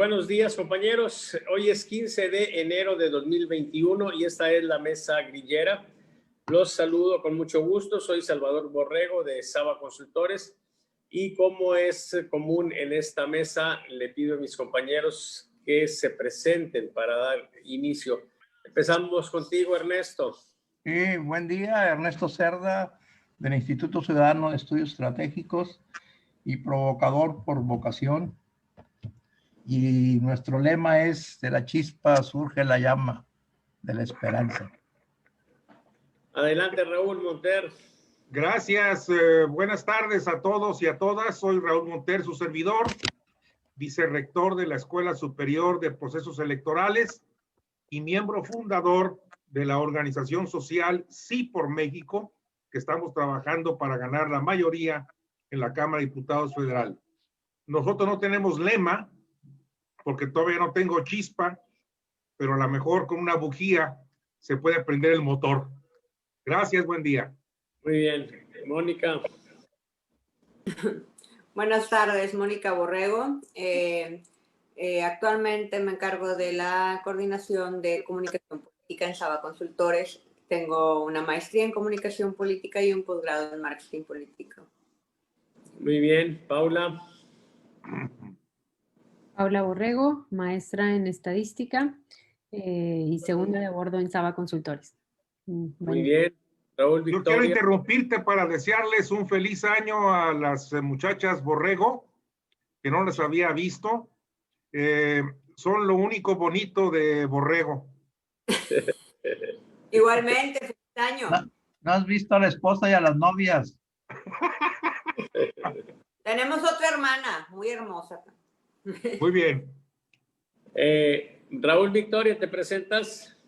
Buenos días, compañeros. Hoy es 15 de enero de 2021 y esta es la mesa grillera. Los saludo con mucho gusto. Soy Salvador Borrego de Saba Consultores y como es común en esta mesa, le pido a mis compañeros que se presenten para dar inicio. Empezamos contigo, Ernesto. Buen día, Ernesto Cerda, del Instituto Ciudadano de Estudios Estratégicos y provocador por vocación. Y nuestro lema es: de la chispa surge la llama de la esperanza. Adelante, Raúl Monter. Gracias, buenas tardes a todos y a todas. Soy Raúl Monter, su servidor, vicerrector de la Escuela Superior de Procesos Electorales y miembro fundador de la organización social Sí por México, que estamos trabajando para ganar la mayoría en la Cámara de Diputados Federal. Nosotros no tenemos lema, porque todavía no tengo chispa, pero a lo mejor con una bujía se puede prender el motor. Gracias, buen día. Muy bien. Mónica. Buenas tardes, Mónica Borrego. Actualmente me encargo de la coordinación de comunicación política en Saba Consultores. Tengo una maestría en comunicación política y un posgrado en marketing político. Muy bien. Paula. Paula Borrego, maestra en estadística y segunda de bordo en Saba Consultores. Muy bien. Raúl Victoria. Yo quiero interrumpirte para desearles un feliz año a las muchachas Borrego, que no las había visto. Son lo único bonito de Borrego. Igualmente, feliz año. ¿No has visto a la esposa y a las novias? Tenemos otra hermana, muy hermosa. Muy bien. Raúl Victoria, ¿te presentas?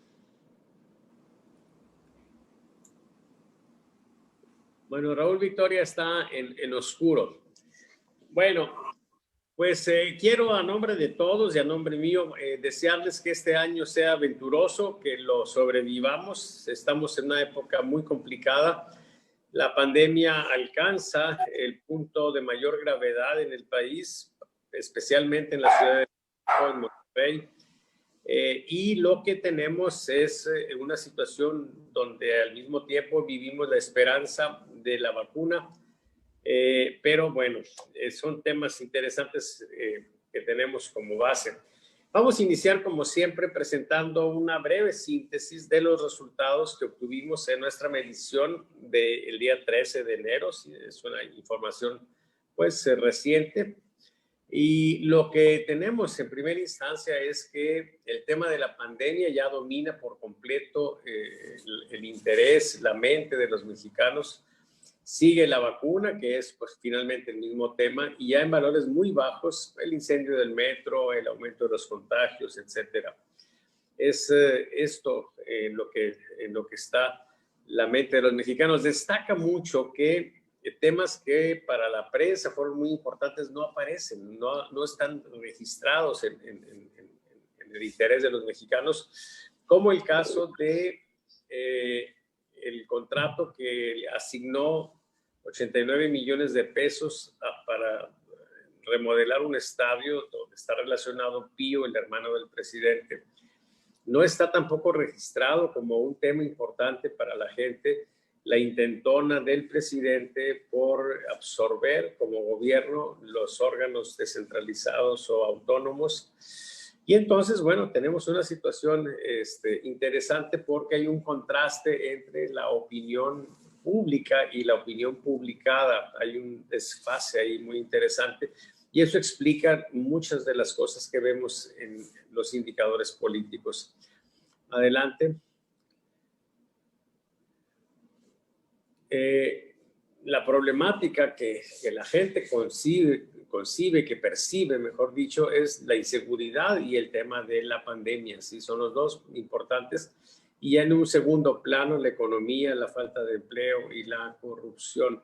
Bueno, Raúl Victoria está en oscuro. Bueno, pues quiero a nombre de todos y a nombre mío desearles que este año sea aventuroso, que lo sobrevivamos. Estamos en una época muy complicada. La pandemia alcanza el punto de mayor gravedad en el país, especialmente en la ciudad de México, en Monterrey. Y lo que tenemos es una situación donde al mismo tiempo vivimos la esperanza de la vacuna, pero bueno, son temas interesantes que tenemos como base. Vamos a iniciar como siempre presentando una breve síntesis de los resultados que obtuvimos en nuestra medición del día 13 de enero. Es una información pues reciente. Y lo que tenemos en primera instancia es que el tema de la pandemia ya domina por completo el interés, la mente de los mexicanos. Sigue la vacuna, que es pues finalmente el mismo tema, y ya en valores muy bajos, el incendio del metro, el aumento de los contagios, etcétera. Es esto en lo que está la mente de los mexicanos. Destaca mucho que temas que para la prensa fueron muy importantes no aparecen, no están registrados en el interés de los mexicanos, como el caso de el contrato que asignó 89 millones de pesos para remodelar un estadio donde está relacionado Pío, el hermano del presidente. No está tampoco registrado como un tema importante para la gente la intentona del presidente por absorber como gobierno los órganos descentralizados o autónomos. Y entonces, bueno, tenemos una situación interesante porque hay un contraste entre la opinión pública y la opinión publicada. Hay un desfase ahí muy interesante y eso explica muchas de las cosas que vemos en los indicadores políticos. Adelante. La problemática que la gente concibe, que percibe, mejor dicho, es la inseguridad y el tema de la pandemia. Sí, son los dos importantes. Y ya en un segundo plano, la economía, la falta de empleo y la corrupción.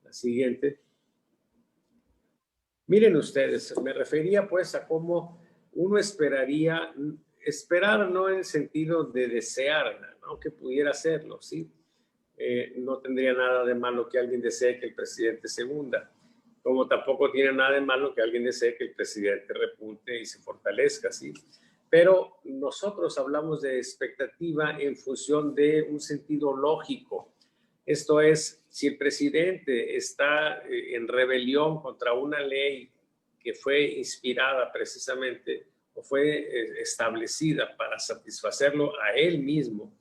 La siguiente. Miren ustedes, me refería pues a cómo uno esperar no en el sentido de desear, aunque pudiera hacerlo, ¿sí? No tendría nada de malo que alguien desee que el presidente se hunda, como tampoco tiene nada de malo que alguien desee que el presidente repunte y se fortalezca, ¿sí? Pero nosotros hablamos de expectativa en función de un sentido lógico. Esto es, si el presidente está en rebelión contra una ley que fue inspirada precisamente o fue establecida para satisfacerlo a él mismo,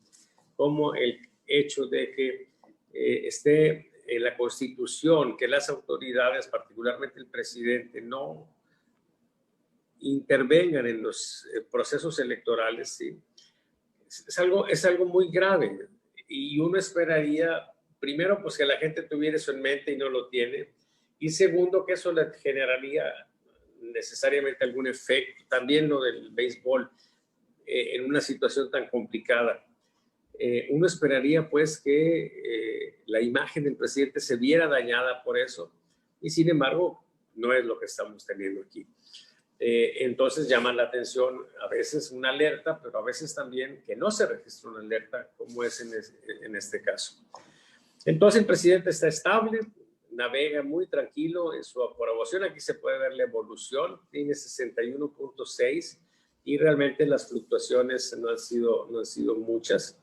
como el hecho de que esté en la Constitución, que las autoridades, particularmente el presidente, no intervengan en los procesos electorales, ¿sí? Es algo muy grave y uno esperaría, primero, pues que la gente tuviera eso en mente y no lo tiene, y segundo, que eso le generaría necesariamente algún efecto, también lo del béisbol, en una situación tan complicada. Uno esperaría pues que la imagen del presidente se viera dañada por eso, y sin embargo no es lo que estamos teniendo aquí. Entonces llama la atención a veces una alerta, pero a veces también que no se registra una alerta, como es en este caso. Entonces el presidente está estable, navega muy tranquilo en su aprobación. Aquí se puede ver la evolución, tiene 61.6 y realmente las fluctuaciones no han sido muchas.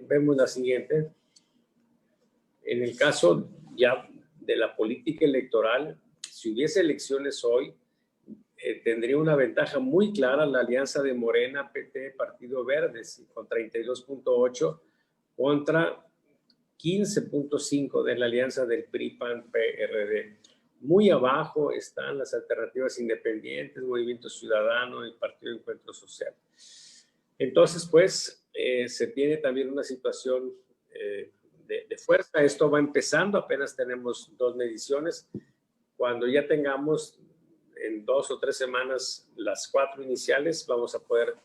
Vemos la siguiente. En el caso ya de la política electoral, si hubiese elecciones hoy, tendría una ventaja muy clara la alianza de Morena, PT, Partido Verde, con 32.8 contra 15.5 de la alianza del PRI, PAN, PRD. Muy abajo están las alternativas independientes, Movimiento Ciudadano y Partido de Encuentro Social. Entonces, pues, se tiene también una situación de fuerza. Esto va empezando, apenas tenemos 2 mediciones. Cuando ya tengamos en 2 o 3 semanas las 4 iniciales, vamos a poder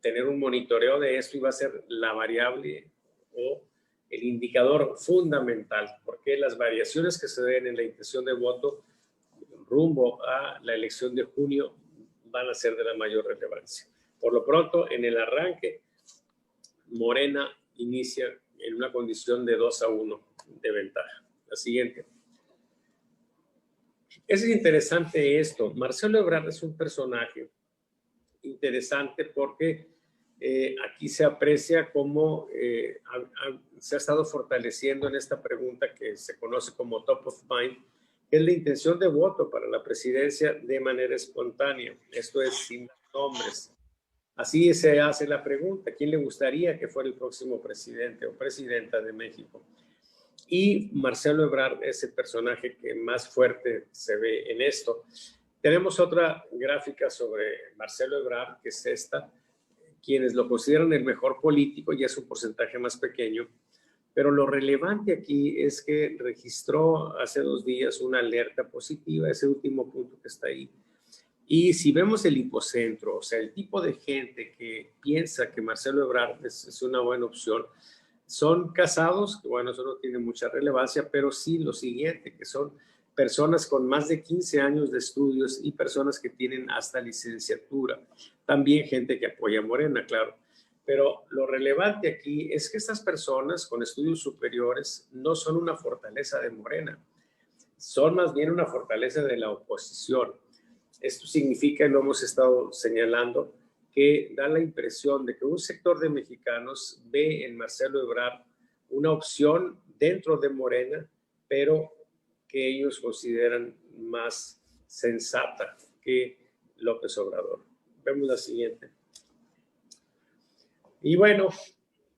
tener un monitoreo de esto y va a ser la variable o el indicador fundamental, porque las variaciones que se den en la intención de voto rumbo a la elección de junio van a ser de la mayor relevancia. Por lo pronto, en el arranque, Morena inicia en una condición de 2-1 de ventaja. La siguiente. Es interesante esto. Marcelo Ebrard es un personaje interesante porque aquí se aprecia cómo se ha estado fortaleciendo en esta pregunta que se conoce como top of mind, que es la intención de voto para la presidencia de manera espontánea. Esto es sin nombres. Así se hace la pregunta: ¿quién le gustaría que fuera el próximo presidente o presidenta de México? Y Marcelo Ebrard es el personaje que más fuerte se ve en esto. Tenemos otra gráfica sobre Marcelo Ebrard, que es esta. Quienes lo consideran el mejor político, ya es un porcentaje más pequeño, pero lo relevante aquí es que registró hace 2 días una alerta positiva, ese último punto que está ahí. Y si vemos el hipocentro, o sea, el tipo de gente que piensa que Marcelo Ebrard es una buena opción, son casados, que bueno, eso no tiene mucha relevancia, pero sí lo siguiente, que son personas con más de 15 años de estudios y personas que tienen hasta licenciatura. También gente que apoya a Morena, claro. Pero lo relevante aquí es que estas personas con estudios superiores no son una fortaleza de Morena, son más bien una fortaleza de la oposición. Esto significa, y lo hemos estado señalando, que da la impresión de que un sector de mexicanos ve en Marcelo Ebrard una opción dentro de Morena, pero que ellos consideran más sensata que López Obrador. Vemos la siguiente. Y bueno,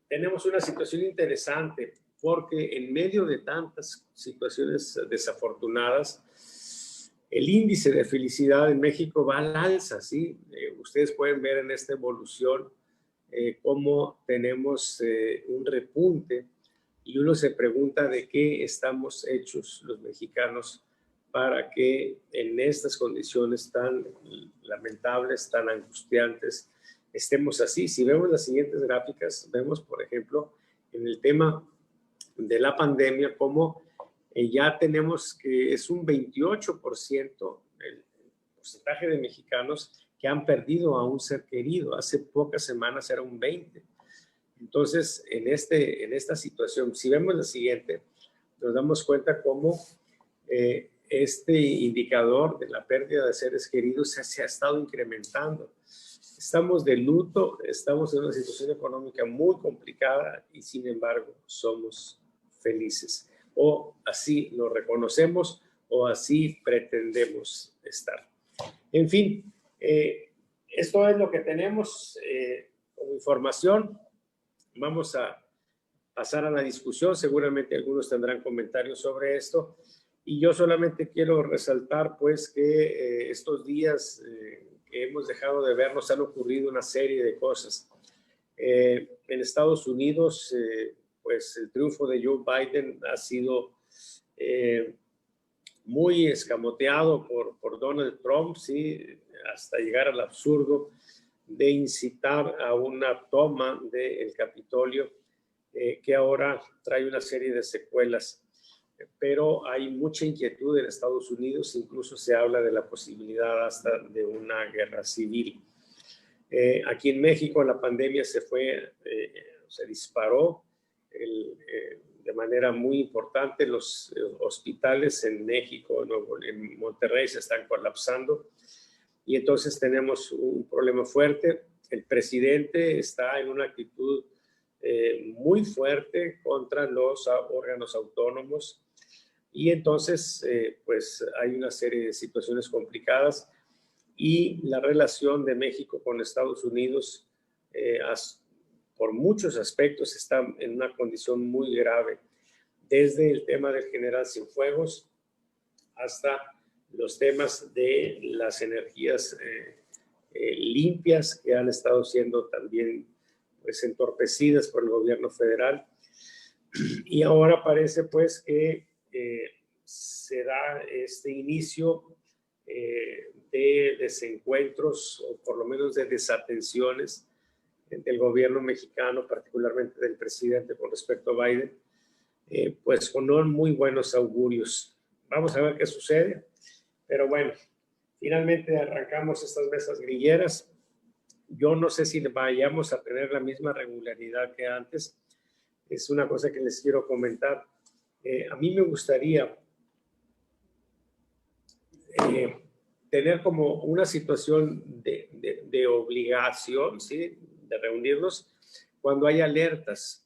tenemos una situación interesante porque en medio de tantas situaciones desafortunadas, el índice de felicidad en México va al alza, ¿sí? Ustedes pueden ver en esta evolución cómo tenemos un repunte y uno se pregunta de qué estamos hechos los mexicanos para que en estas condiciones tan lamentables, tan angustiantes, estemos así. Si vemos las siguientes gráficas, vemos, por ejemplo, en el tema de la pandemia, cómo ya tenemos que es un 28% el porcentaje de mexicanos que han perdido a un ser querido. Hace pocas semanas era un 20%. Entonces, en esta situación, si vemos la siguiente, nos damos cuenta cómo este indicador de la pérdida de seres queridos se ha estado incrementando. Estamos de luto, estamos en una situación económica muy complicada y sin embargo somos felices. O así lo reconocemos o así pretendemos estar. En fin, esto es lo que tenemos como información. Vamos a pasar a la discusión. Seguramente algunos tendrán comentarios sobre esto. Y yo solamente quiero resaltar, pues, que estos días que hemos dejado de ver, nos han ocurrido una serie de cosas. En Estados Unidos, pues, el triunfo de Joe Biden ha sido muy escamoteado por Donald Trump, ¿sí? Hasta llegar al absurdo de incitar a una toma del Capitolio, que ahora trae una serie de secuelas. Pero hay mucha inquietud en Estados Unidos, incluso se habla de la posibilidad hasta de una guerra civil. Aquí en México la pandemia se disparó de manera muy importante. Los hospitales en México, en Monterrey, se están colapsando y entonces tenemos un problema fuerte. El presidente está en una actitud muy fuerte contra los órganos autónomos. Y entonces, pues hay una serie de situaciones complicadas y la relación de México con Estados Unidos, por muchos aspectos, está en una condición muy grave, desde el tema del general Cienfuegos hasta los temas de las energías limpias que han estado siendo también, pues, entorpecidas por el gobierno federal. Y ahora parece, pues, que se da este inicio de desencuentros o por lo menos de desatenciones del gobierno mexicano, particularmente del presidente con respecto a Biden, pues con no muy buenos augurios. Vamos a ver qué sucede, pero bueno, finalmente arrancamos estas mesas grilleras. Yo no sé si vayamos a tener la misma regularidad que antes. Es una cosa que les quiero comentar. A mí me gustaría tener como una situación de obligación, ¿sí? De reunirnos cuando hay alertas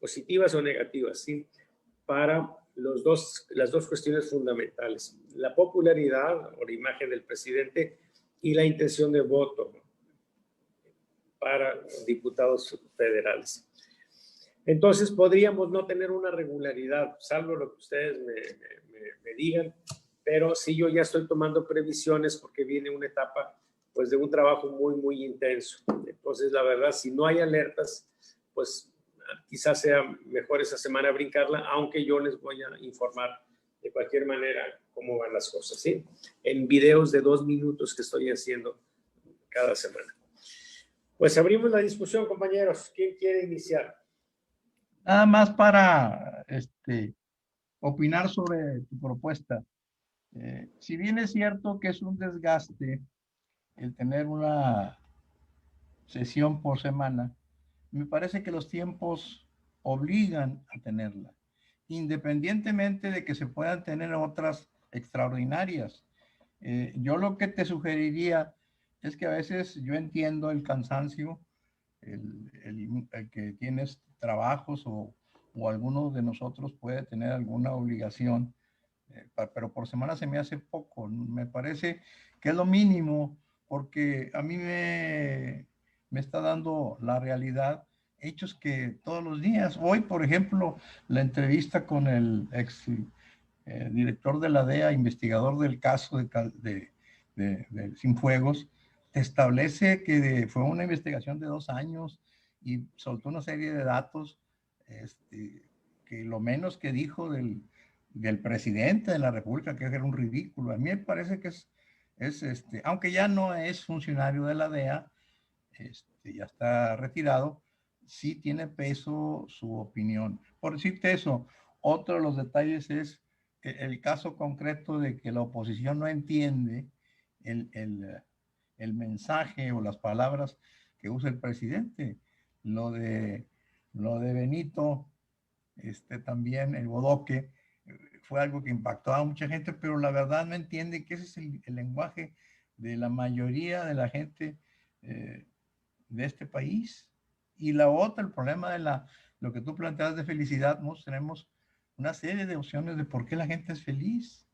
positivas o negativas, ¿sí? Para las dos cuestiones fundamentales: la popularidad o la imagen del presidente y la intención de voto para diputados federales. Entonces podríamos no tener una regularidad, salvo lo que ustedes me digan, pero sí, yo ya estoy tomando previsiones porque viene una etapa, pues, de un trabajo muy, muy intenso. Entonces, la verdad, si no hay alertas, pues quizás sea mejor esa semana brincarla, aunque yo les voy a informar de cualquier manera cómo van las cosas, ¿sí? En videos de 2 minutos que estoy haciendo cada semana. Pues abrimos la discusión, compañeros. ¿Quién quiere iniciar? Nada más para opinar sobre tu propuesta. Si bien es cierto que es un desgaste el tener una sesión por semana, me parece que los tiempos obligan a tenerla, independientemente de que se puedan tener otras extraordinarias. Yo lo que te sugeriría es que a veces yo entiendo el cansancio, el que tienes trabajos o alguno de nosotros puede tener alguna obligación, pero por semana se me hace poco. Me parece que es lo mínimo, porque a mí me está dando la realidad hechos que todos los días. Hoy, por ejemplo, la entrevista con el ex director de la DEA, investigador del caso de Cienfuegos, te establece que fue una investigación de 2 años y soltó una serie de datos, que lo menos que dijo del presidente de la República, que era un ridículo. A mí me parece que aunque ya no es funcionario de la DEA, ya está retirado, sí tiene peso su opinión. Por decirte eso, otro de los detalles es el caso concreto de que la oposición no entiende el mensaje o las palabras que usa el presidente. Lo de Benito, también el Bodoque, fue algo que impactó a mucha gente, pero la verdad no entiende que ese es el lenguaje de la mayoría de la gente de este país. Y la otra, el problema de lo que tú planteas de felicidad, nosotros tenemos una serie de opciones de por qué la gente es feliz.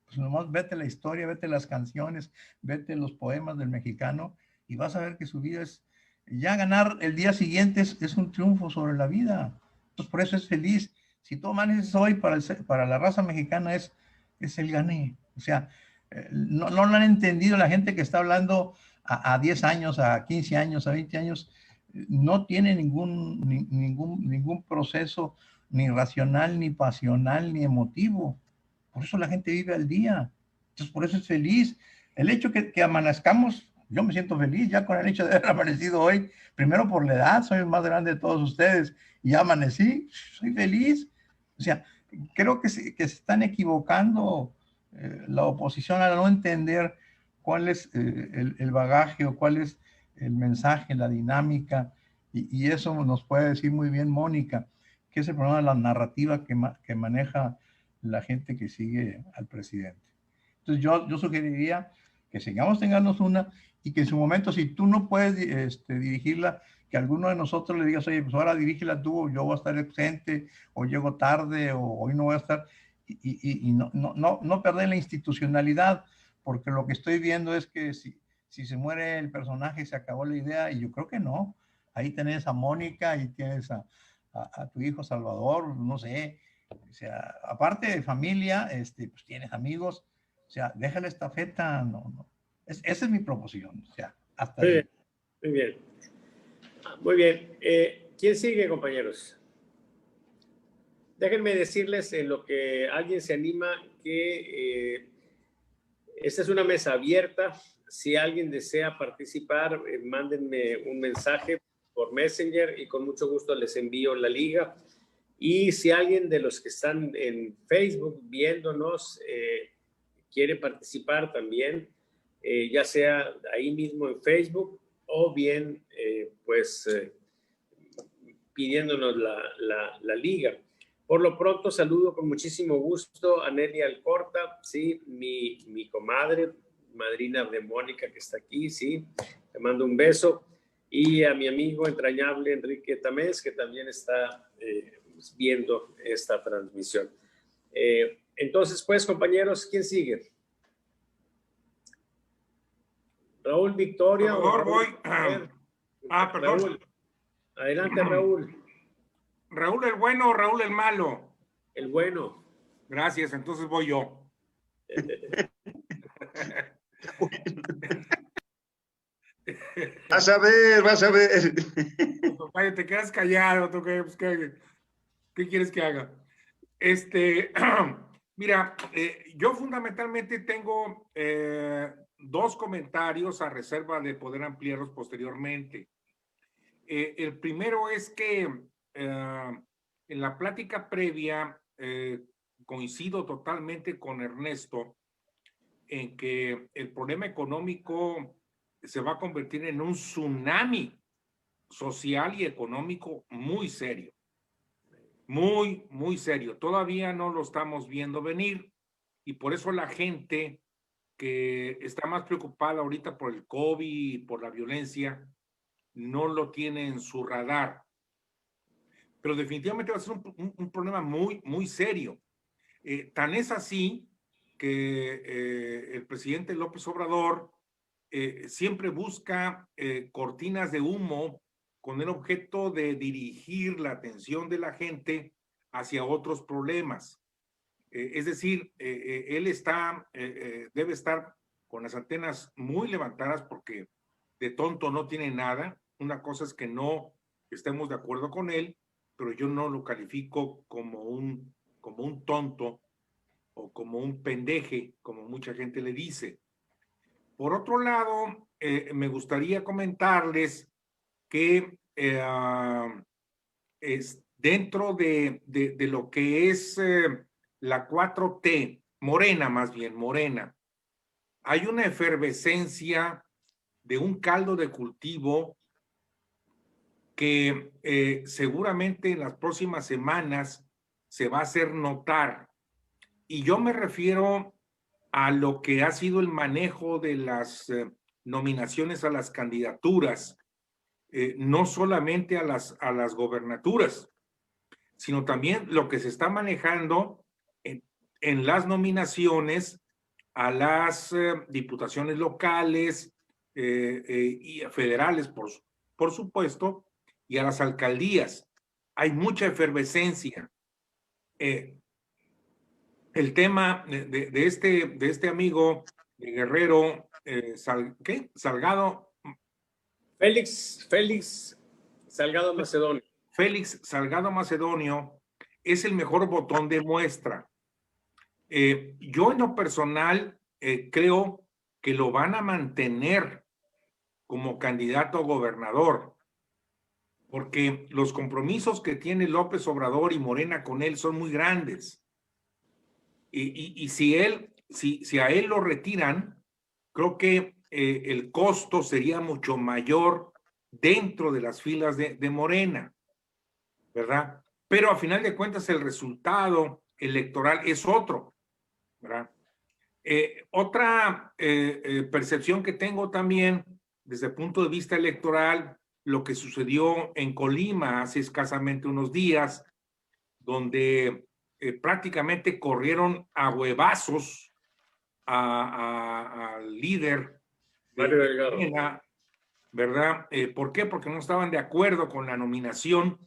Pues nomás vete la historia, vete las canciones, vete los poemas del mexicano y vas a ver que su vida es, ya ganar el día siguiente es un triunfo sobre la vida. Entonces por eso es feliz. Si tú amaneces hoy para la raza mexicana es el gané. O sea, no lo han entendido la gente que está hablando a 10 años, a 15 años, a 20 años, no tiene ningún proceso ni racional, ni pasional, ni emotivo. Por eso la gente vive al día. Entonces, por eso es feliz. El hecho que amanezcamos, yo me siento feliz ya con el hecho de haber amanecido hoy. Primero por la edad, soy el más grande de todos ustedes y ya amanecí, soy feliz. O sea, creo que se están equivocando la oposición al no entender cuál es el bagaje o cuál es el mensaje, la dinámica, y eso nos puede decir muy bien Mónica, que es el problema de la narrativa que maneja la gente que sigue al presidente. Entonces yo sugeriría que sigamos teniendo una y que en su momento, si tú no puedes dirigirla, que alguno de nosotros le digas, oye, pues ahora dirígela tú, yo voy a estar ausente, o llego tarde, o hoy no voy a estar, y no perder la institucionalidad, porque lo que estoy viendo es que si se muere el personaje, se acabó la idea, y yo creo que no. Ahí tenés a Mónica, ahí tienes a tu hijo Salvador, no sé, o sea, aparte de familia, pues tienes amigos, o sea, déjale estafeta, no. Esa es mi proposición, o sea, hasta Muy ahí. bien, muy bien. Muy bien. ¿Quién sigue, compañeros? Déjenme decirles en lo que alguien se anima que esta es una mesa abierta. Si alguien desea participar, mándenme un mensaje por Messenger y con mucho gusto les envío la liga. Y si alguien de los que están en Facebook viéndonos quiere participar también, ya sea ahí mismo en Facebook o bien pidiéndonos la liga. Por lo pronto saludo con muchísimo gusto a Nelly Alcorta, sí, mi comadre, madrina de Mónica que está aquí, sí, te mando un beso, y a mi amigo entrañable Enrique Tamés, que también está viendo esta transmisión. Entonces, pues, compañeros, ¿quién sigue? Raúl Victoria. Por favor, Raúl, voy. Perdón. Raúl. Adelante, Raúl. ¿Raúl el bueno o Raúl el malo? El bueno. Gracias, entonces voy yo. Vas a ver, vas a ver. Vaya, te quedas callado, ¿tú qué, pues, qué quieres que haga? Mira, yo fundamentalmente tengo dos comentarios a reserva de poder ampliarlos posteriormente. El primero es que en la plática previa coincido totalmente con Ernesto en que el problema económico se va a convertir en un tsunami social y económico muy serio. Muy, muy serio. Todavía no lo estamos viendo venir y por eso la gente que está más preocupada ahorita por el COVID y por la violencia no lo tiene en su radar. Pero definitivamente va a ser un problema muy, muy serio. Tan es así que el presidente López Obrador siempre busca cortinas de humo con el objeto de dirigir la atención de la gente hacia otros problemas. Es decir, él debe estar con las antenas muy levantadas porque de tonto no tiene nada. Una cosa es que no estemos de acuerdo con él, pero yo no lo califico como un tonto o como un pendeje, como mucha gente le dice. Por otro lado, me gustaría comentarles que dentro de lo que es la 4T, Morena más bien, Morena, hay una efervescencia de un caldo de cultivo que seguramente en las próximas semanas se va a hacer notar. Y yo me refiero a lo que ha sido el manejo de las nominaciones a las candidaturas, no solamente a las gobernaturas, sino también lo que se está manejando en las nominaciones a las diputaciones locales y federales, por supuesto, y a las alcaldías. Hay mucha efervescencia. El tema de este amigo de Guerrero, Salgado. Félix Salgado Macedonio. Félix Salgado Macedonio es el mejor botón de muestra. Yo en lo personal creo que lo van a mantener como candidato a gobernador, porque los compromisos que tiene López Obrador y Morena con él son muy grandes. Y si a él lo retiran, creo que el costo sería mucho mayor dentro de las filas de Morena, ¿verdad? Pero a final de cuentas el resultado electoral es otro, ¿verdad? Otra percepción que tengo también desde el punto de vista electoral, lo que sucedió en Colima hace escasamente unos días, donde prácticamente corrieron a huevazos al líder Mario Delgado, Morena, ¿verdad? ¿Por qué? Porque no estaban de acuerdo con la nominación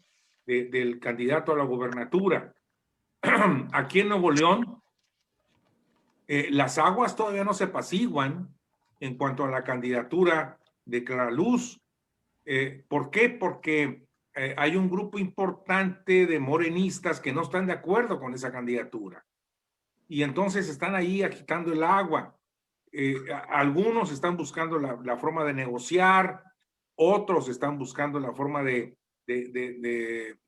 del candidato a la gubernatura. Aquí en Nuevo León, las aguas todavía no se apaciguan en cuanto a la candidatura de Clara Luz. ¿Por qué? Porque hay un grupo importante de morenistas que no están de acuerdo con esa candidatura. Y entonces están ahí agitando el agua. Algunos están buscando la forma de negociar, otros están buscando la forma de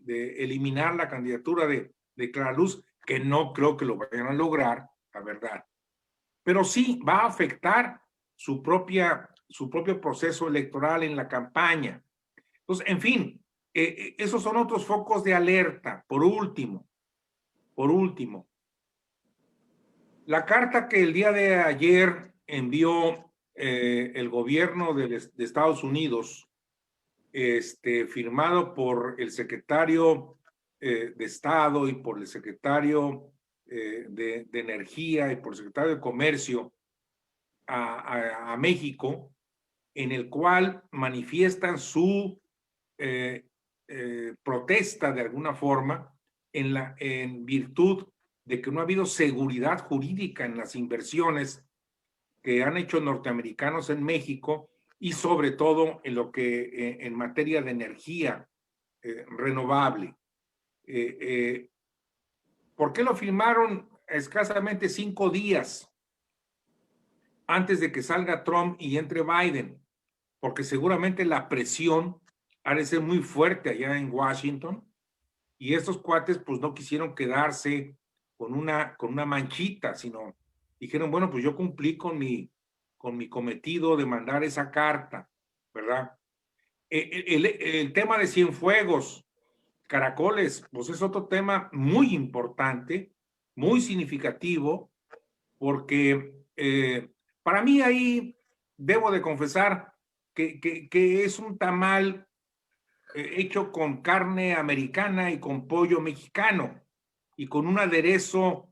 eliminar la candidatura de Clara Luz, que no creo que lo vayan a lograr, la verdad. Pero sí va a afectar su propio proceso electoral en la campaña. Entonces, en fin, esos son otros focos de alerta. Por último, la carta que el día de ayer envió el gobierno de Estados Unidos, firmado por el secretario de Estado y por el secretario de Energía y por el secretario de Comercio a México, en el cual manifiestan su protesta de alguna forma en virtud de que no ha habido seguridad jurídica en las inversiones que han hecho norteamericanos en México y sobre todo en lo que en materia de energía renovable. ¿Por qué lo firmaron escasamente 5 días antes de que salga Trump y entre Biden? Porque seguramente la presión ha de ser muy fuerte allá en Washington y estos cuates pues no quisieron quedarse con una manchita, sino dijeron, bueno, pues yo cumplí con mi cometido de mandar esa carta, ¿verdad? El tema de Cienfuegos, Caracoles, pues es otro tema muy importante, muy significativo, porque para mí ahí debo de confesar que es un tamal hecho con carne americana y con pollo mexicano y con un aderezo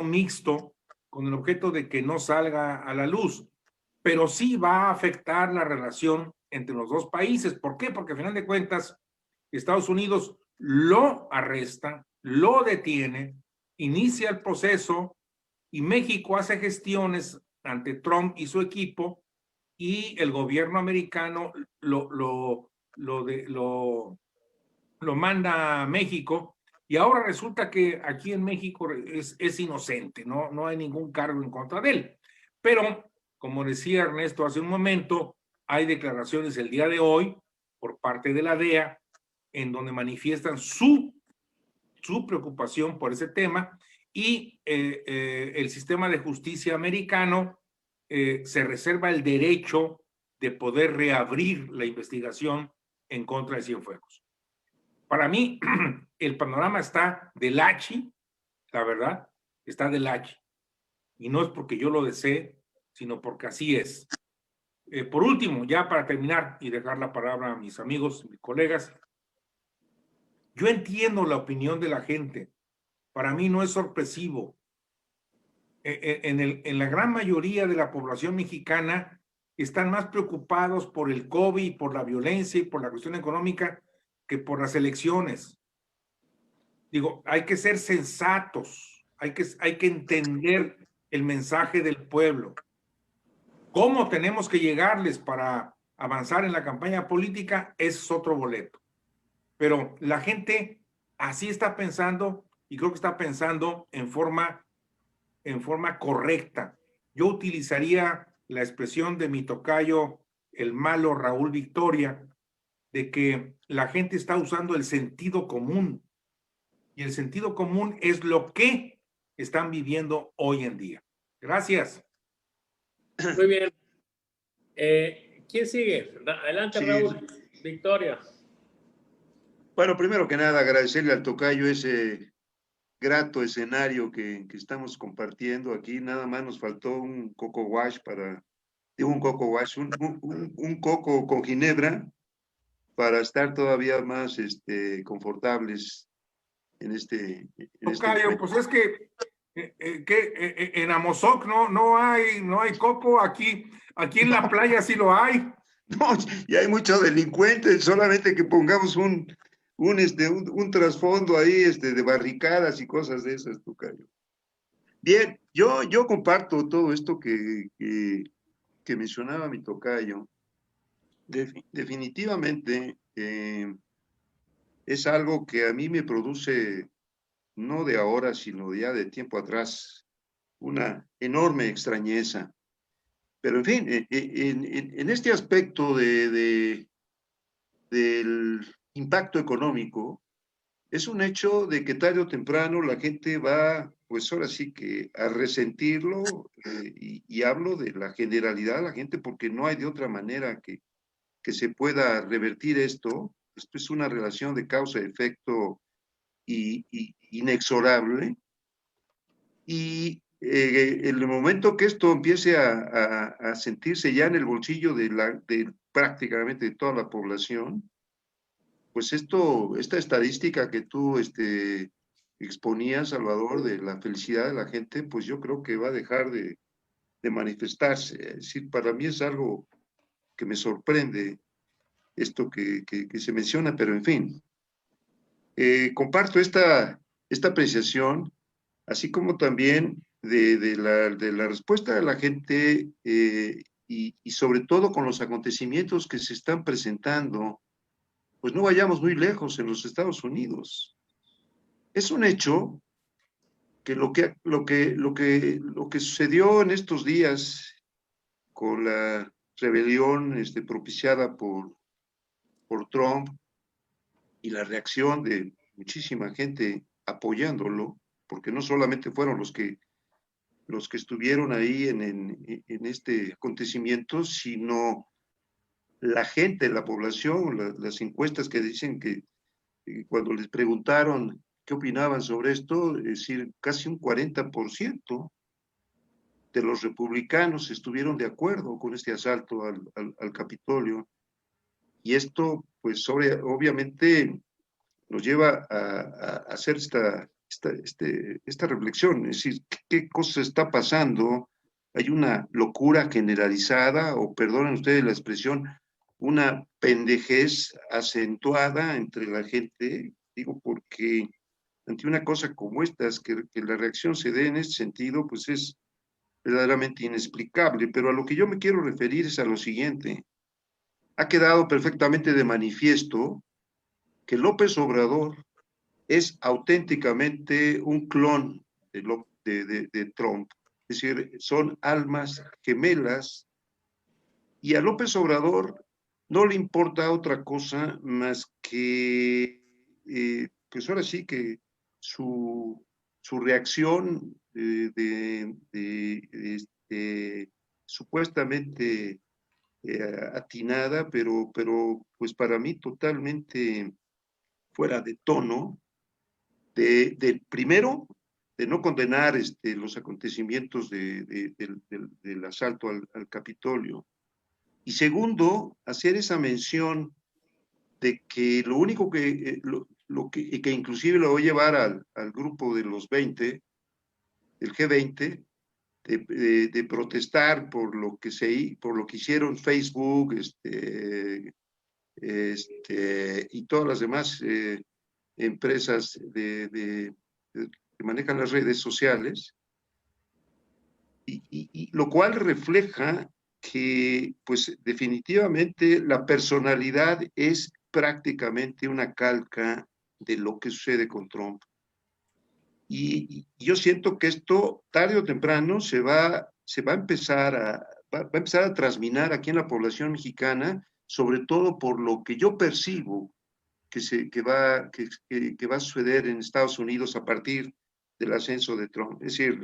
mixto con el objeto de que no salga a la luz, pero sí va a afectar la relación entre los dos países. ¿Por qué? Porque al final de cuentas Estados Unidos lo arresta, lo detiene, inicia el proceso y México hace gestiones ante Trump y su equipo y el gobierno americano lo manda a México y ahora resulta que aquí en México es inocente, no hay ningún cargo en contra de él. Pero, como decía Ernesto hace un momento, hay declaraciones el día de hoy por parte de la DEA en donde manifiestan su preocupación por ese tema y el sistema de justicia americano se reserva el derecho de poder reabrir la investigación en contra de Cienfuegos. Para mí, el panorama está del hachi, la verdad, está del H. Y no es porque yo lo desee, sino porque así es. Por último, ya para terminar y dejar la palabra a mis amigos, mis colegas, yo entiendo la opinión de la gente. Para mí no es sorpresivo. En la gran mayoría de la población mexicana están más preocupados por el COVID, por la violencia y por la cuestión económica que por las elecciones. Digo, hay que ser sensatos, hay que entender el mensaje del pueblo. ¿Cómo tenemos que llegarles para avanzar en la campaña política? Es otro boleto. Pero la gente así está pensando y creo que está pensando en forma correcta. Yo utilizaría la expresión de mi tocayo, el malo Raúl Victoria, de que la gente está usando el sentido común. Y el sentido común es lo que están viviendo hoy en día. Gracias. Muy bien. ¿Quién sigue? Adelante, Sí. Raúl. Victoria. Bueno, primero que nada, agradecerle al tocayo ese grato escenario que estamos compartiendo aquí. Nada más nos faltó un coco wash un coco con ginebra para estar todavía más confortables en este Tocayo, momento. pues es que en Amozoc no hay coco, aquí en la playa sí lo hay. No, y hay muchos delincuentes, solamente que pongamos un trasfondo ahí de barricadas y cosas de esas, tocayo. Bien, yo comparto todo esto que mencionaba mi tocayo. Definitivamente es algo que a mí me produce, no de ahora, sino ya de tiempo atrás, una enorme extrañeza. Pero en fin, en este aspecto del impacto económico, es un hecho de que tarde o temprano la gente va, pues ahora sí que a resentirlo, y hablo de la generalidad de la gente porque no hay de otra manera que se pueda revertir esto. Esto es una relación de causa-efecto inexorable. Y en el momento que esto empiece a sentirse ya en el bolsillo de prácticamente de toda la población, pues esta estadística que tú exponías, Salvador, de la felicidad de la gente, pues yo creo que va a dejar de manifestarse. Es decir, para mí es algo que me sorprende esto que se menciona, pero en fin, comparto esta apreciación, así como también de la respuesta de la gente, y sobre todo con los acontecimientos que se están presentando. Pues no vayamos muy lejos en los Estados Unidos. Es un hecho que lo que sucedió en estos días con la rebelión propiciada por Trump y la reacción de muchísima gente apoyándolo, porque no solamente fueron los que estuvieron ahí en este acontecimiento, sino la gente, la población, las encuestas que dicen que cuando les preguntaron qué opinaban sobre esto, es decir, casi un 40% de los republicanos estuvieron de acuerdo con este asalto al Capitolio. Y esto, pues, obviamente nos lleva a hacer esta reflexión, es decir, ¿qué cosa está pasando? Hay una locura generalizada, o perdonen ustedes la expresión, una pendejez acentuada entre la gente, digo, porque ante una cosa como esta, que la reacción se dé en este sentido, pues es verdaderamente inexplicable. Pero a lo que yo me quiero referir es a lo siguiente. Ha quedado perfectamente de manifiesto que López Obrador es auténticamente un clon de Trump. Es decir, son almas gemelas, y a López Obrador no le importa otra cosa más que, pues ahora sí que su reacción supuestamente atinada, pero pues para mí totalmente fuera de tono, primero, no condenar los acontecimientos del asalto al Capitolio. Y segundo, hacer esa mención de que lo único que, que inclusive lo voy a llevar al grupo de los 20, el G20, de protestar por lo que hicieron Facebook, y todas las demás empresas que manejan las redes sociales, y lo cual refleja que, pues, definitivamente la personalidad es prácticamente una calca de lo que sucede con Trump. Y yo siento que esto, tarde o temprano, va a empezar a trasminar aquí en la población mexicana, sobre todo por lo que yo percibo que va a suceder en Estados Unidos a partir del ascenso de Trump. Es decir,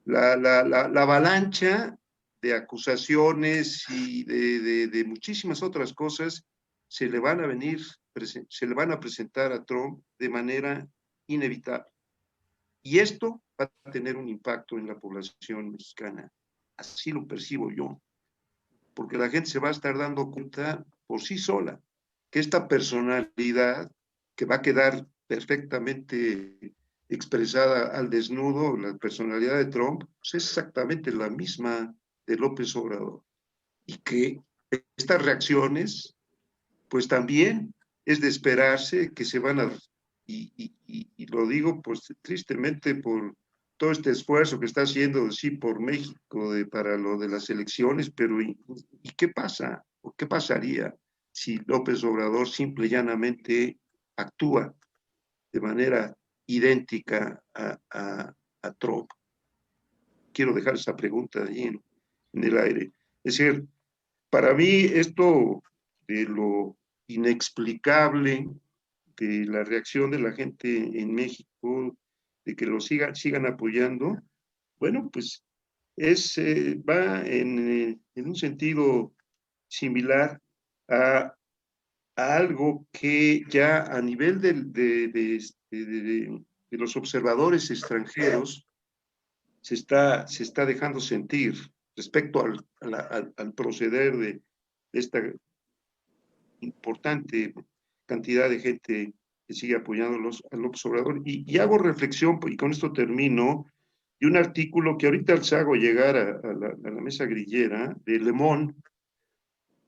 la avalancha de acusaciones y de muchísimas otras cosas se le van a presentar a Trump de manera inevitable. Y esto va a tener un impacto en la población mexicana. Así lo percibo yo. Porque la gente se va a estar dando cuenta por sí sola que esta personalidad, que va a quedar perfectamente expresada al desnudo, la personalidad de Trump, pues es exactamente la misma de López Obrador. Y que estas reacciones, pues también es de esperarse que se van a... Y lo digo, pues, tristemente por todo este esfuerzo que está haciendo, sí, por México para lo de las elecciones, pero ¿y qué pasa? ¿O qué pasaría si López Obrador simple y llanamente actúa de manera idéntica a Trump? Quiero dejar esa pregunta ahí en el aire. Es decir, para mí esto de lo inexplicable de la reacción de la gente en México, de que lo sigan apoyando, bueno, pues va en un sentido similar a algo que ya a nivel de los observadores extranjeros se está dejando sentir respecto al proceder de esta importante cantidad de gente que sigue apoyando al López Obrador. Y hago reflexión, y con esto termino, de un artículo que ahorita les hago llegar a la mesa grillera, de Le Monde,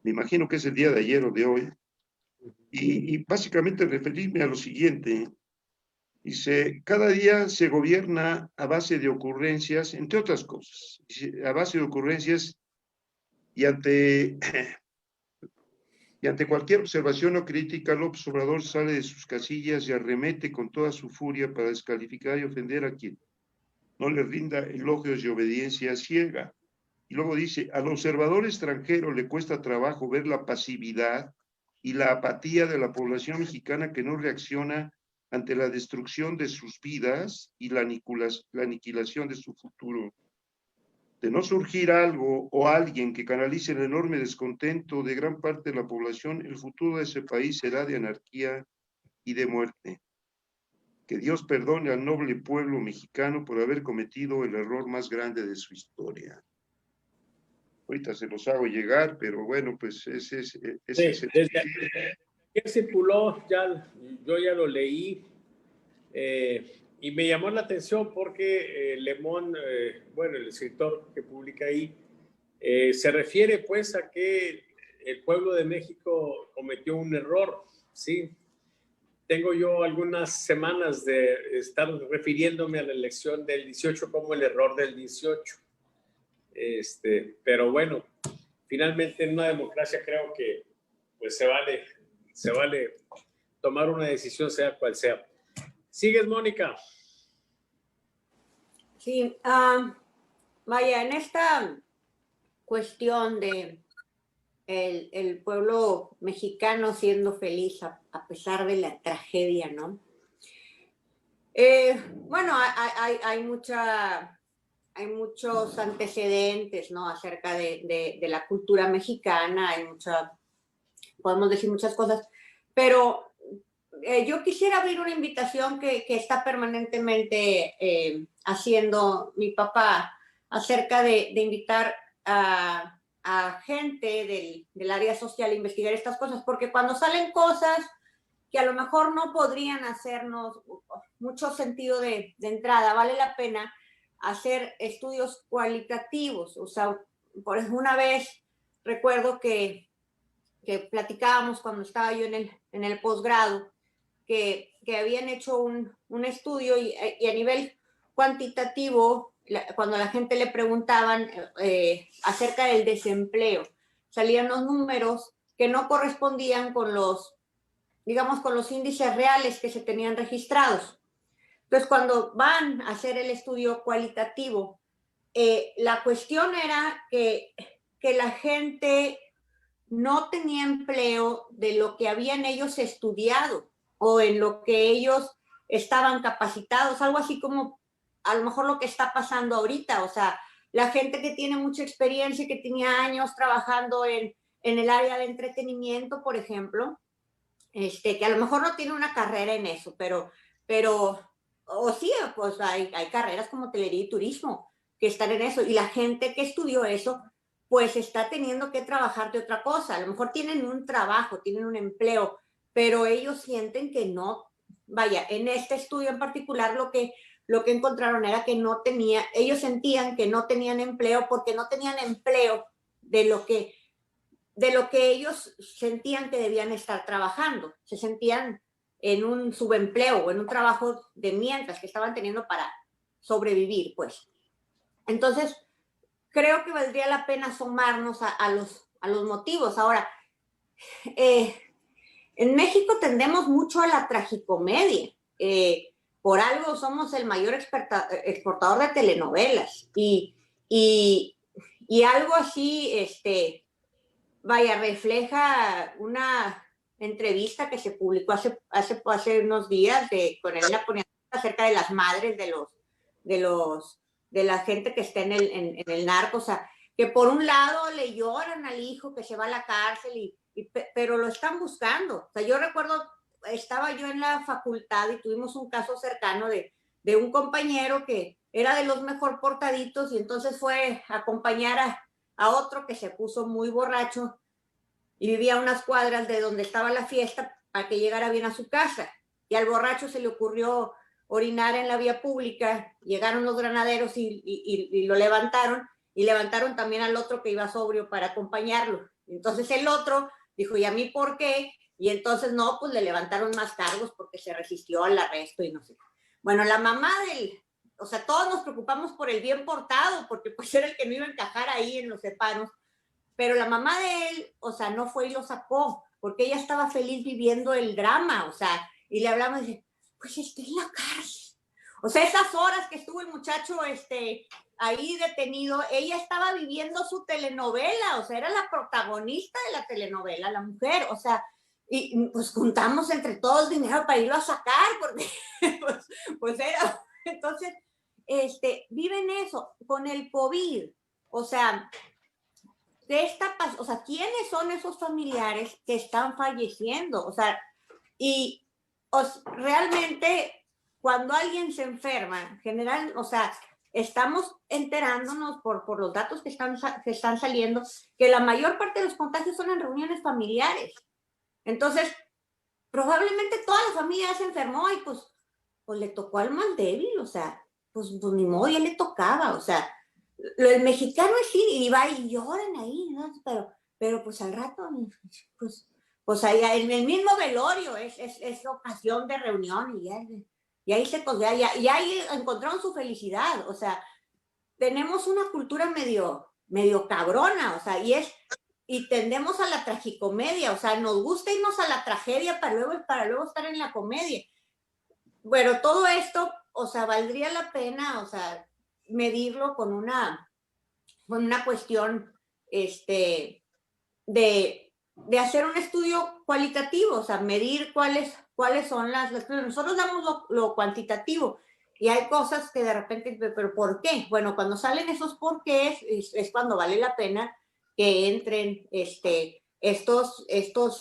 me imagino que es el día de ayer o de hoy, y básicamente referirme a lo siguiente. Dice, cada día se gobierna a base de ocurrencias, entre otras cosas, a base de ocurrencias y ante cualquier observación o crítica, López Obrador sale de sus casillas y arremete con toda su furia para descalificar y ofender a quien no le rinda elogios y obediencia ciega. Y luego dice, al observador extranjero le cuesta trabajo ver la pasividad y la apatía de la población mexicana que no reacciona ante la destrucción de sus vidas y la aniquilación de su futuro. De no surgir algo o alguien que canalice el enorme descontento de gran parte de la población, el futuro de ese país será de anarquía y de muerte. Que Dios perdone al noble pueblo mexicano por haber cometido el error más grande de su historia. Ahorita se los hago llegar, pero bueno, pues ese es el... Desde que circuló, yo ya lo leí, y me llamó la atención porque Le Monde, bueno, el escritor que publica ahí, se refiere pues a que el pueblo de México cometió un error, ¿sí? Tengo yo algunas semanas de estar refiriéndome a la elección del 18 como el error del 18. Pero bueno, finalmente en una democracia creo que pues se vale tomar una decisión sea cual sea. ¿Sigues, Mónica? Sí, vaya, en esta cuestión de el pueblo mexicano siendo feliz a pesar de la tragedia, ¿no? Bueno, hay muchos antecedentes, ¿no? Acerca de la cultura mexicana, podemos decir muchas cosas, pero yo quisiera abrir una invitación que está permanentemente haciendo mi papá acerca de invitar a gente del área social a investigar estas cosas, porque cuando salen cosas que a lo mejor no podrían hacernos mucho sentido de entrada, vale la pena hacer estudios cualitativos. O sea, por una vez recuerdo que platicábamos cuando estaba yo en el posgrado, que habían hecho un estudio y a nivel cuantitativo, cuando a la gente le preguntaban acerca del desempleo, salían los números que no correspondían con los, digamos, con los índices reales que se tenían registrados. Entonces, cuando van a hacer el estudio cualitativo, la cuestión era que la gente no tenía empleo de lo que habían ellos estudiado o en lo que ellos estaban capacitados, algo así como a lo mejor lo que está pasando ahorita. O sea, la gente que tiene mucha experiencia y que tenía años trabajando en el área de entretenimiento, por ejemplo, que a lo mejor no tiene una carrera en eso, pero o sí, pues hay carreras como hotelería y turismo que están en eso, y la gente que estudió eso pues está teniendo que trabajar de otra cosa. A lo mejor tienen un trabajo, tienen un empleo, pero ellos sienten que no. Vaya, en este estudio en particular lo que encontraron era que no tenía, ellos sentían que no tenían empleo porque no tenían empleo de lo que ellos sentían que debían estar trabajando. Se sentían en un subempleo o en un trabajo de mientras que estaban teniendo para sobrevivir, pues. Entonces, creo que valdría la pena asomarnos a los motivos. Ahora, en México tendemos mucho a la tragicomedia. Por algo somos el mayor exportador de telenovelas. Y algo así, vaya, refleja una entrevista que se publicó hace unos días con Elena Poniatowska acerca de las madres de la gente que está en el narco. O sea, que por un lado le lloran al hijo que se va a la cárcel, pero lo están buscando. O sea, yo recuerdo, estaba yo en la facultad y tuvimos un caso cercano de un compañero que era de los mejor portaditos y entonces fue a acompañar a otro que se puso muy borracho y vivía a unas cuadras de donde estaba la fiesta para que llegara bien a su casa. Y al borracho se le ocurrió orinar en la vía pública. Llegaron los granaderos y lo levantaron, y levantaron también al otro que iba sobrio para acompañarlo. Entonces el otro dijo, ¿y a mí por qué? Y entonces no, pues le levantaron más cargos porque se resistió al arresto y no sé. Bueno, la mamá o sea, todos nos preocupamos por el bien portado, porque pues era el que no iba a encajar ahí en los separos, pero la mamá de él, o sea, no fue y lo sacó, porque ella estaba feliz viviendo el drama, o sea, y le hablamos y dice, pues está en la cárcel. O sea, esas horas que estuvo el muchacho ahí detenido, ella estaba viviendo su telenovela, o sea, era la protagonista de la telenovela, la mujer, o sea, y pues juntamos entre todos dinero para irlo a sacar, porque pues era, entonces, viven eso, con el COVID, o sea, o sea, ¿quiénes son esos familiares que están falleciendo? O sea, y realmente cuando alguien se enferma, en general, o sea, estamos enterándonos por los datos que están saliendo, que la mayor parte de los contagios son en reuniones familiares. Entonces, probablemente toda la familia se enfermó y pues le tocó al más débil, o sea, pues ni modo, ya le tocaba, o sea, el mexicano es sí, y va y lloran ahí, ¿no? Pero pues al rato, pues ahí en el mismo velorio es ocasión de reunión y ahí se pues, y ahí encontraron su felicidad. O sea, tenemos una cultura medio cabrona, o sea, y tendemos a la tragicomedia, o sea, nos gusta irnos a la tragedia para luego estar en la comedia. Bueno, todo esto, o sea, valdría la pena, o sea, medirlo con una cuestión de hacer un estudio cualitativo, o sea, medir cuáles son las cosas. Nosotros damos lo cuantitativo y hay cosas que de repente, pero ¿por qué? Bueno, cuando salen esos porqués es cuando vale la pena que entren estos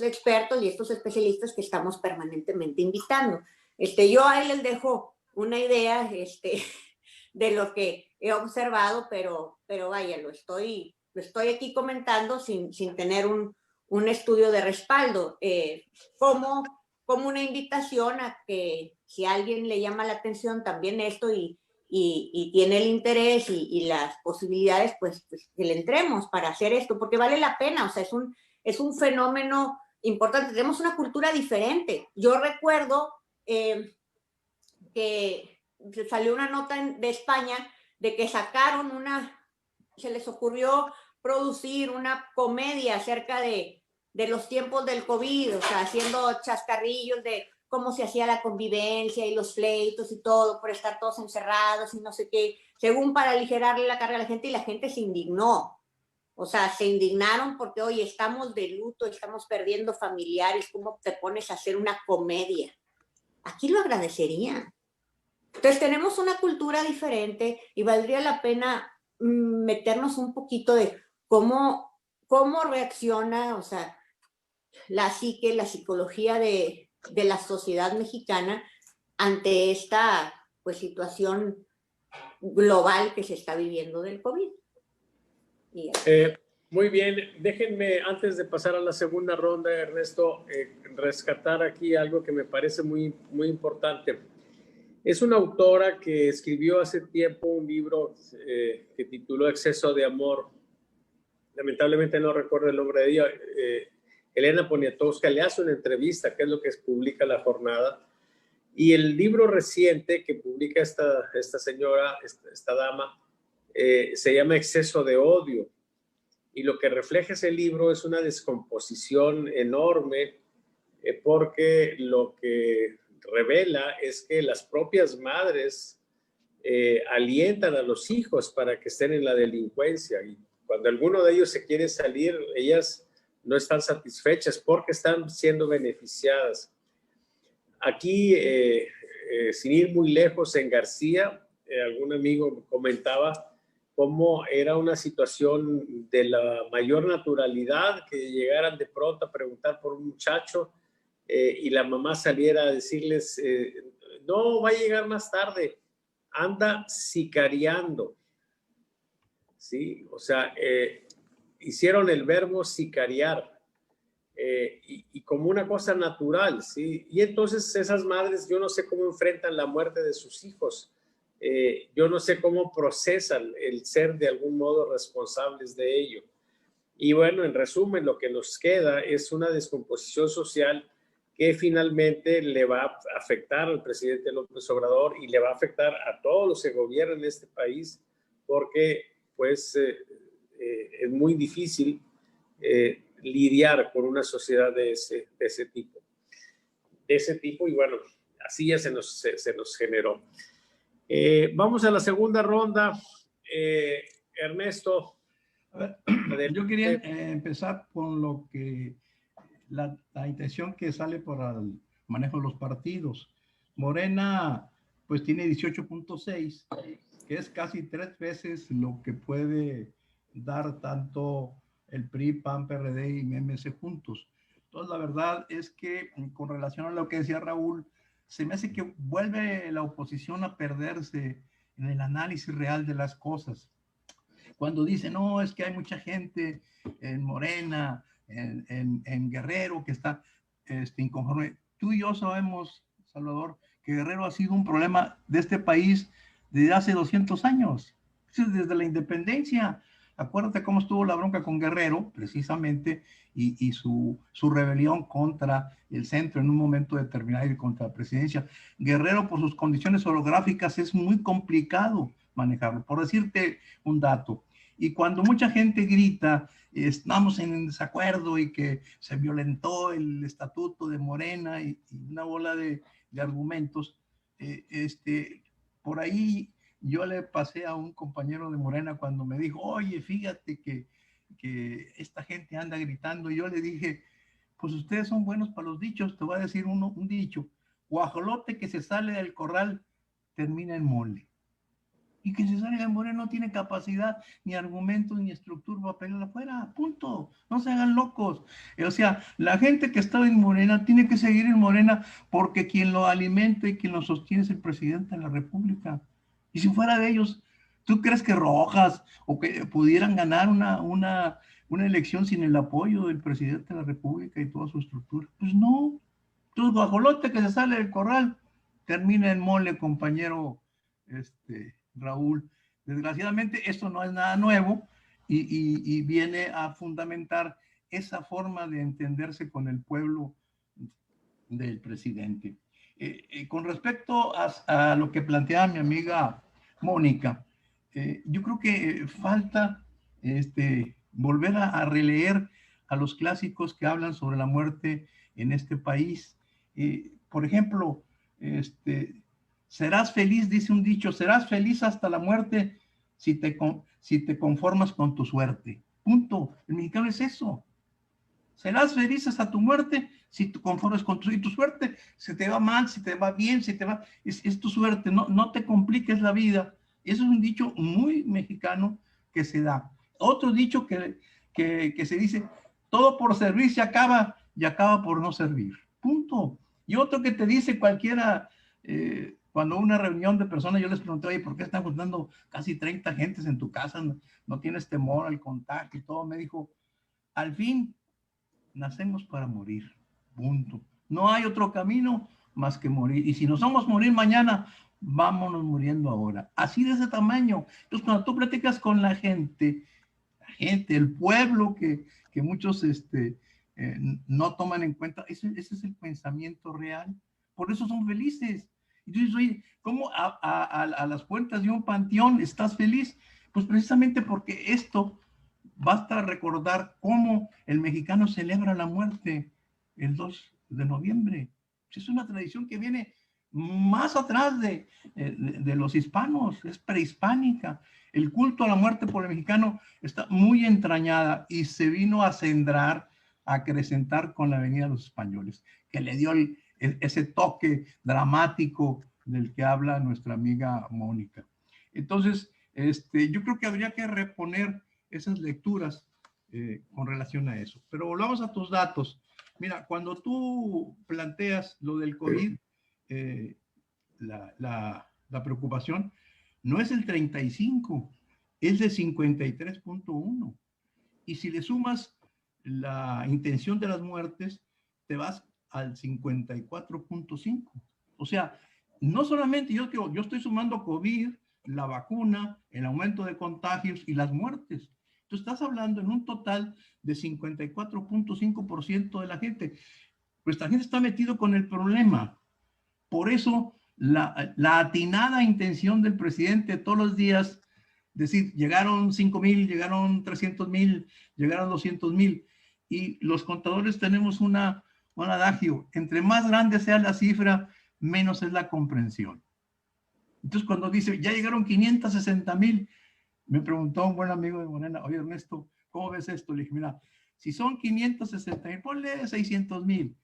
expertos y estos especialistas que estamos permanentemente invitando. Yo ahí les dejo una idea de lo que he observado, pero vaya, lo estoy aquí comentando sin tener un estudio de respaldo, como una invitación a que si a alguien le llama la atención también esto y tiene el interés y las posibilidades, pues que le entremos para hacer esto, porque vale la pena, o sea, es un fenómeno importante. Tenemos una cultura diferente. Yo recuerdo que salió una nota de España de que se les ocurrió producir una comedia acerca de los tiempos del COVID, o sea, haciendo chascarrillos de cómo se hacía la convivencia y los pleitos y todo, por estar todos encerrados y no sé qué, según para aligerarle la carga a la gente, y la gente se indignó. O sea, se indignaron porque, oye, estamos de luto, estamos perdiendo familiares, ¿cómo te pones a hacer una comedia? Aquí lo agradecerían. Entonces tenemos una cultura diferente y valdría la pena meternos un poquito de cómo reacciona, o sea, la psique, la psicología de la sociedad mexicana ante esta pues situación global que se está viviendo del COVID. Muy bien, déjenme antes de pasar a la segunda ronda, Ernesto, rescatar aquí algo que me parece muy, muy importante. Es una autora que escribió hace tiempo un libro que tituló Exceso de Amor. Lamentablemente no recuerdo el nombre de ella. Elena Poniatowska le hace una entrevista, que es lo que publica La Jornada. Y el libro reciente que publica esta señora, esta dama, se llama Exceso de Odio. Y lo que refleja ese libro es una descomposición enorme, porque lo que revela es que las propias madres alientan a los hijos para que estén en la delincuencia, y cuando alguno de ellos se quiere salir, ellas no están satisfechas porque están siendo beneficiadas. Aquí, sin ir muy lejos, en García, algún amigo comentaba cómo era una situación de la mayor naturalidad que llegaran de pronto a preguntar por un muchacho y la mamá saliera a decirles, no, va a llegar más tarde, anda sicariando. ¿Sí? O sea, hicieron el verbo sicariar y como una cosa natural, ¿sí? Y entonces esas madres, yo no sé cómo enfrentan la muerte de sus hijos. Yo no sé cómo procesan el ser de algún modo responsables de ello. Y bueno, en resumen, lo que nos queda es una descomposición social que finalmente le va a afectar al presidente López Obrador y le va a afectar a todos los que gobiernan este país, porque pues es muy difícil lidiar con una sociedad de ese tipo. Y bueno, así ya se nos generó. Vamos a la segunda ronda. Ernesto. A ver, yo quería empezar con lo que la intención que sale por el manejo de los partidos. Morena pues tiene 18.6, que es casi 3 veces lo que puede dar tanto el PRI, PAN, PRD y MC juntos. Entonces la verdad es que con relación a lo que decía Raúl, se me hace que vuelve la oposición a perderse en el análisis real de las cosas. Cuando dice, no, es que hay mucha gente en Morena, en Guerrero, que está inconforme. Tú y yo sabemos, Salvador, que Guerrero ha sido un problema de este país desde hace 200 años, desde la independencia. Acuérdate cómo estuvo la bronca con Guerrero, precisamente, y su rebelión contra el centro en un momento determinado y contra la presidencia. Guerrero, por sus condiciones orográficas, es muy complicado manejarlo. Por decirte un dato, y cuando mucha gente grita, estamos en desacuerdo y que se violentó el estatuto de Morena y una bola de argumentos, por ahí yo le pasé a un compañero de Morena cuando me dijo, oye, fíjate que esta gente anda gritando, y yo le dije, pues ustedes son buenos para los dichos, te voy a decir un dicho, guajolote que se sale del corral termina en mole. y que se salga de Morena no tiene capacidad, ni argumentos, ni estructura para pelearla afuera, punto. No se hagan locos. O sea, la gente que estaba en Morena tiene que seguir en Morena porque quien lo alimenta y quien lo sostiene es el presidente de la República. Y si fuera de ellos, ¿tú crees que Rojas o que pudieran ganar una elección sin el apoyo del presidente de la República y toda su estructura? Pues no. Entonces, guajolote que se sale del corral, termina en mole, compañero Raúl. Desgraciadamente, esto no es nada nuevo y viene a fundamentar esa forma de entenderse con el pueblo del presidente. Con respecto a lo que planteaba mi amiga Mónica, yo creo que falta volver a releer a los clásicos que hablan sobre la muerte en este país. Por ejemplo, serás feliz, dice un dicho, serás feliz hasta la muerte si te conformas con tu suerte. Punto. El mexicano es eso. Serás feliz hasta tu muerte si te conformas con tu suerte. Si te va mal, si te va bien, si te va... Es tu suerte, no te compliques la vida. Eso es un dicho muy mexicano que se da. Otro dicho que se dice, todo por servir se acaba y acaba por no servir. Punto. Y otro que te dice cualquiera, cuando una reunión de personas, yo les pregunté, oye, ¿por qué están juntando casi 30 gentes en tu casa? No tienes temor al contagio y todo. Me dijo, al fin, nacemos para morir, punto. No hay otro camino más que morir. Y si nos vamos a morir mañana, vámonos muriendo ahora. Así de ese tamaño. Entonces, cuando tú platicas con la gente, el pueblo que muchos no toman en cuenta, ese es el pensamiento real. Por eso son felices. Y tú dices, oye, ¿cómo a las puertas de un panteón estás feliz? Pues precisamente porque esto basta recordar cómo el mexicano celebra la muerte el 2 de noviembre. Es una tradición que viene más atrás de los hispanos, es prehispánica. El culto a la muerte por el mexicano está muy entrañada y se vino a centrar, a acrecentar con la venida de los españoles, que le dio ese toque dramático del que habla nuestra amiga Mónica. Entonces, yo creo que habría que reponer esas lecturas con relación a eso. Pero volvamos a tus datos. Mira, cuando tú planteas lo del COVID, la preocupación no es el 35, es de 53.1. Y si le sumas la intención de las muertes, te vas al 54.5. O sea, no solamente yo estoy sumando COVID, la vacuna, el aumento de contagios y las muertes. Tú estás hablando en un total de 54.5% de la gente. Pues la gente está metido con el problema. Por eso la atinada intención del presidente todos los días, decir, llegaron 5,000, llegaron 300,000, llegaron 200,000. Y los contadores tenemos un adagio, entre más grande sea la cifra, menos es la comprensión. Entonces, cuando dice, ya llegaron 560,000, me preguntó un buen amigo de Morena, oye, Ernesto, ¿cómo ves esto? Le dije, mira, si son 560,000, ponle 600,000.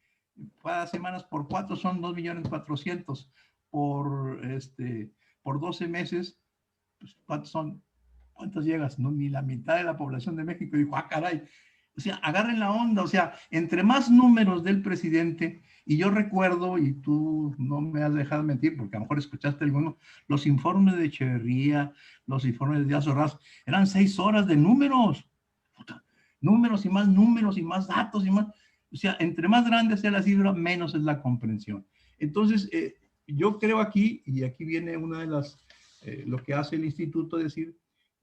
Cada semanas por 4 son 2,400,000. Por 12 meses, pues, ¿cuántos llegas? No, ni la mitad de la población de México. Dijo, caray. O sea, agarren la onda. O sea, entre más números del presidente, y yo recuerdo, y tú no me has dejado mentir, porque a lo mejor escuchaste alguno, los informes de Echeverría, los informes de Díaz Ordaz, eran 6 horas de números. Números y más datos y más. O sea, entre más grande sea la cifra, menos es la comprensión. Entonces, yo creo aquí, y aquí viene una de las, lo que hace el instituto, decir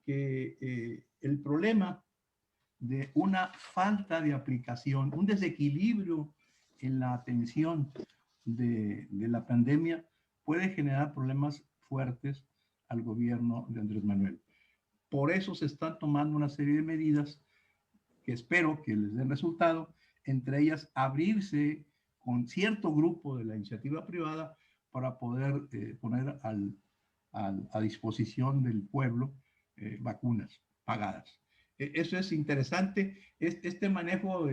que el problema de una falta de aplicación, un desequilibrio en la atención de la pandemia puede generar problemas fuertes al gobierno de Andrés Manuel. Por eso se están tomando una serie de medidas que espero que les den resultado, entre ellas abrirse con cierto grupo de la iniciativa privada para poder poner a disposición del pueblo vacunas pagadas. Eso es interesante. Este manejo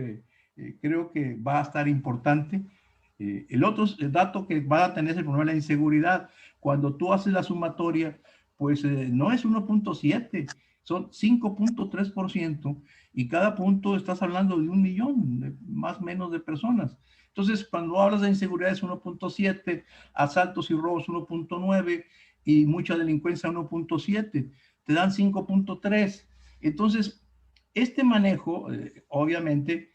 creo que va a estar importante. El otro dato que va a tener es el problema de la inseguridad. Cuando tú haces la sumatoria pues no es 1.7, son 5.3%, y cada punto estás hablando de 1 millón, más o menos, de personas. Entonces, cuando hablas de inseguridad es 1.7, asaltos y robos 1.9 y mucha delincuencia 1.7, te dan 5.3. Entonces, este manejo, obviamente,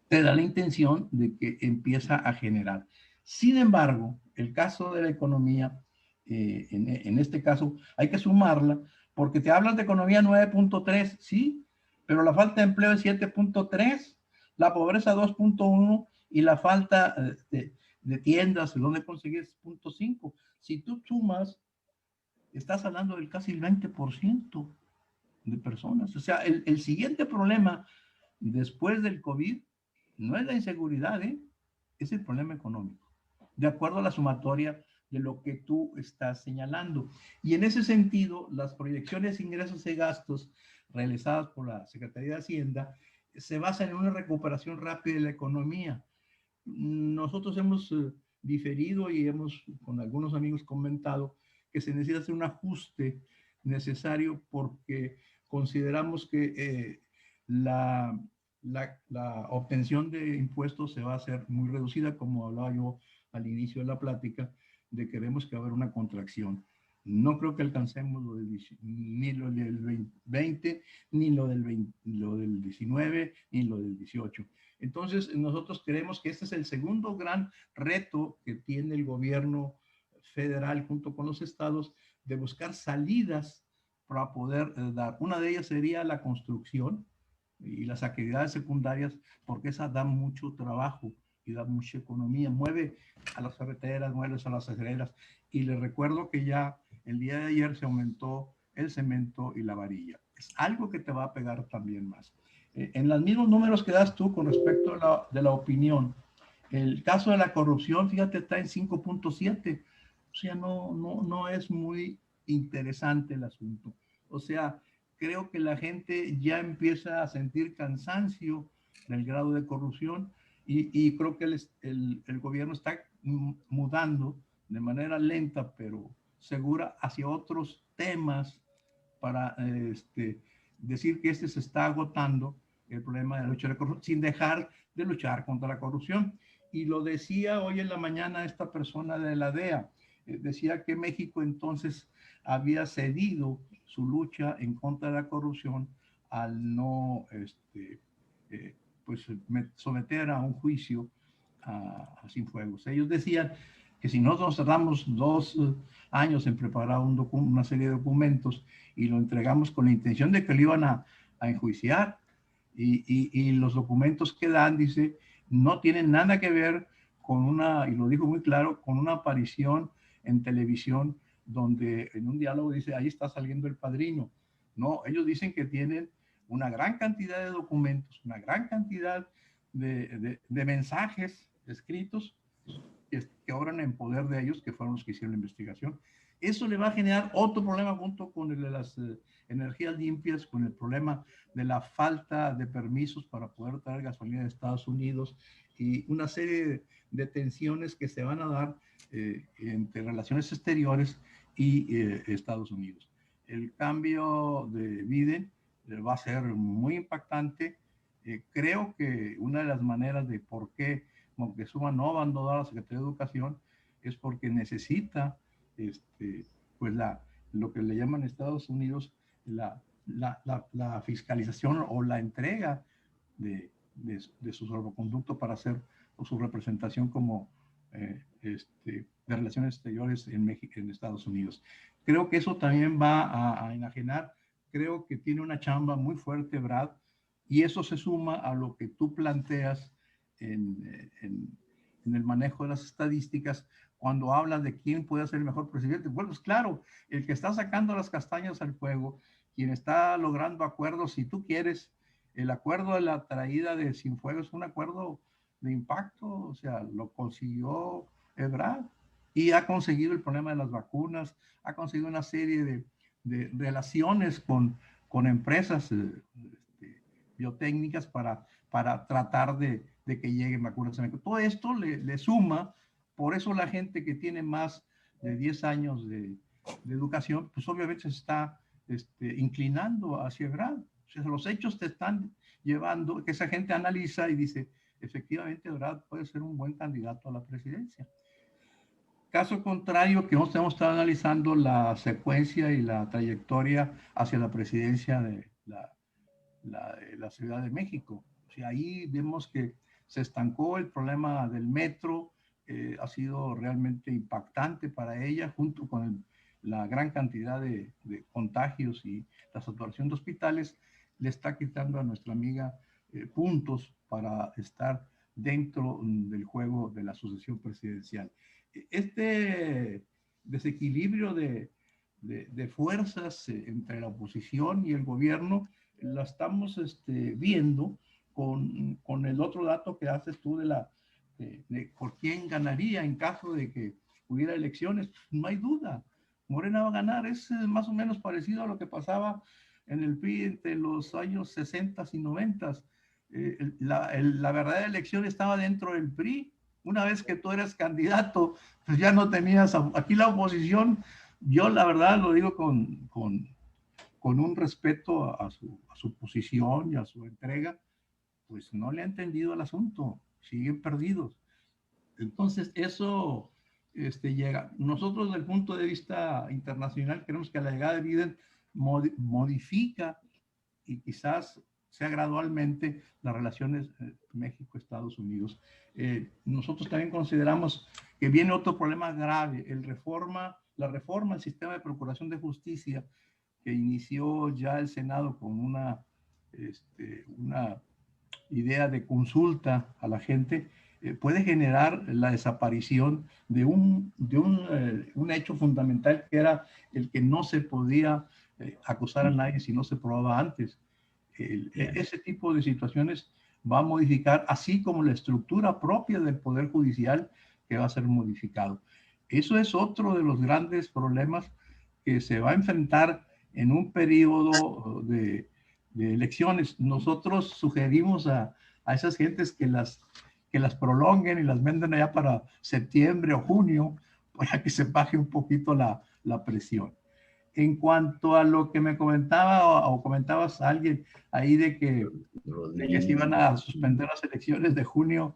te da la intención de que empieza a generar. Sin embargo, el caso de la economía, en este caso, hay que sumarla, porque te hablan de economía 9.3, sí, pero la falta de empleo es 7.3, la pobreza 2.1 y la falta de tiendas donde conseguir es 0.5. Si tú sumas, estás hablando del casi el 20% de personas. O sea, el siguiente problema después del COVID no es la inseguridad, es el problema económico, de acuerdo a la sumatoria de lo que tú estás señalando. Y en ese sentido, las proyecciones de ingresos y gastos realizadas por la Secretaría de Hacienda se basan en una recuperación rápida de la economía. Nosotros hemos diferido y hemos con algunos amigos comentado que se necesita hacer un ajuste necesario porque consideramos que la obtención de impuestos se va a hacer muy reducida, como hablaba yo al inicio de la plática, de que vemos que va a haber una contracción. No creo que alcancemos ni lo del 20, ni lo del 19, ni lo del 18. Entonces, nosotros creemos que este es el segundo gran reto que tiene el gobierno federal junto con los estados, de buscar salidas para poder dar. Una de ellas sería la construcción y las actividades secundarias, porque esa da mucho trabajo y da mucha economía, mueve a las carreteras, mueve a las acereras. Y les recuerdo que ya el día de ayer se aumentó el cemento y la varilla. Es algo que te va a pegar también más. En los mismos números que das tú con respecto a la opinión, el caso de la corrupción, fíjate, está en 5.7. O sea, no es muy interesante el asunto. O sea, creo que la gente ya empieza a sentir cansancio del grado de corrupción y creo que el gobierno está mudando de manera lenta pero segura hacia otros temas para decir que se está agotando el problema de la lucha de la corrupción sin dejar de luchar contra la corrupción. Y lo decía hoy en la mañana esta persona de la DEA, decía que México entonces había cedido su lucha en contra de la corrupción al no pues someter a un juicio a Cienfuegos. Ellos decían que si nosotros tardamos 2 años en preparar una serie de documentos y lo entregamos con la intención de que lo iban a enjuiciar, y los documentos que dan, dice, no tienen nada que ver con y lo dijo muy claro, con una aparición en televisión donde en un diálogo dice, ahí está saliendo el padrino. No, ellos dicen que tienen una gran cantidad de documentos, una gran cantidad de mensajes escritos que obran en poder de ellos, que fueron los que hicieron la investigación. Eso le va a generar otro problema junto con el de las energías limpias, con el problema de la falta de permisos para poder traer gasolina de Estados Unidos y una serie de tensiones que se van a dar entre relaciones exteriores y Estados Unidos. El cambio de Biden va a ser muy impactante. Creo que una de las maneras de por qué Moctezuma no abandonó a la Secretaría de Educación es porque necesita pues lo que le llaman en Estados Unidos la fiscalización o la entrega de su salvoconducto para hacer su representación como de relaciones exteriores en México, en Estados Unidos. Creo que eso también va a enajenar. Creo que tiene una chamba muy fuerte, Brad, y eso se suma a lo que tú planteas en el manejo de las estadísticas cuando hablas de quién puede ser el mejor presidente. Bueno, pues claro, el que está sacando las castañas al fuego, quien está logrando acuerdos, si tú quieres, el acuerdo de la traída de Cienfuegos es un acuerdo de impacto, o sea, lo consiguió Ebrard y ha conseguido el problema de las vacunas, ha conseguido una serie de relaciones con empresas biotécnicas para tratar de que lleguen vacunas a México. Todo esto le suma, por eso la gente que tiene más de 10 años de Educación, pues obviamente se está inclinando hacia Ebrard. O sea, los hechos te están llevando, que esa gente analiza y dice, efectivamente Ebrard puede ser un buen candidato a la presidencia. Caso contrario, que nosotros hemos estado analizando la secuencia y la trayectoria hacia la presidencia de la Ciudad de México. O sea, ahí vemos que se estancó el problema del metro, ha sido realmente impactante para ella, junto con la gran cantidad de contagios y la saturación de hospitales, le está quitando a nuestra amiga puntos para estar dentro del juego de la sucesión presidencial. Este desequilibrio de fuerzas entre la oposición y el gobierno la estamos viendo con el otro dato que haces tú de por quién ganaría en caso de que hubiera elecciones. No hay duda, Morena va a ganar. Es más o menos parecido a lo que pasaba en el PRI entre los años 60 y 90. La verdadera elección estaba dentro del PRI. Una vez que tú eras candidato, pues ya no tenías, aquí la oposición, yo la verdad lo digo con un respeto a su posición y a su entrega, pues no le ha entendido el asunto, siguen perdidos. Entonces eso llega. Nosotros desde el punto de vista internacional creemos que la llegada de Biden modifica y quizás sea gradualmente las relaciones México-Estados Unidos. Nosotros también consideramos que viene otro problema grave, la reforma al sistema de procuración de justicia que inició ya el Senado con una idea de consulta a la gente, puede generar la desaparición de un hecho fundamental, que era el que no se podía acusar a nadie si no se probaba antes. Ese tipo de situaciones va a modificar, así como la estructura propia del Poder Judicial, que va a ser modificado. Eso es otro de los grandes problemas que se va a enfrentar en un periodo de elecciones. Nosotros sugerimos a esas gentes que las prolonguen y las venden allá para septiembre o junio, para que se baje un poquito la presión. En cuanto a lo que me comentaba o comentabas a alguien ahí de que se iban a suspender las elecciones de junio,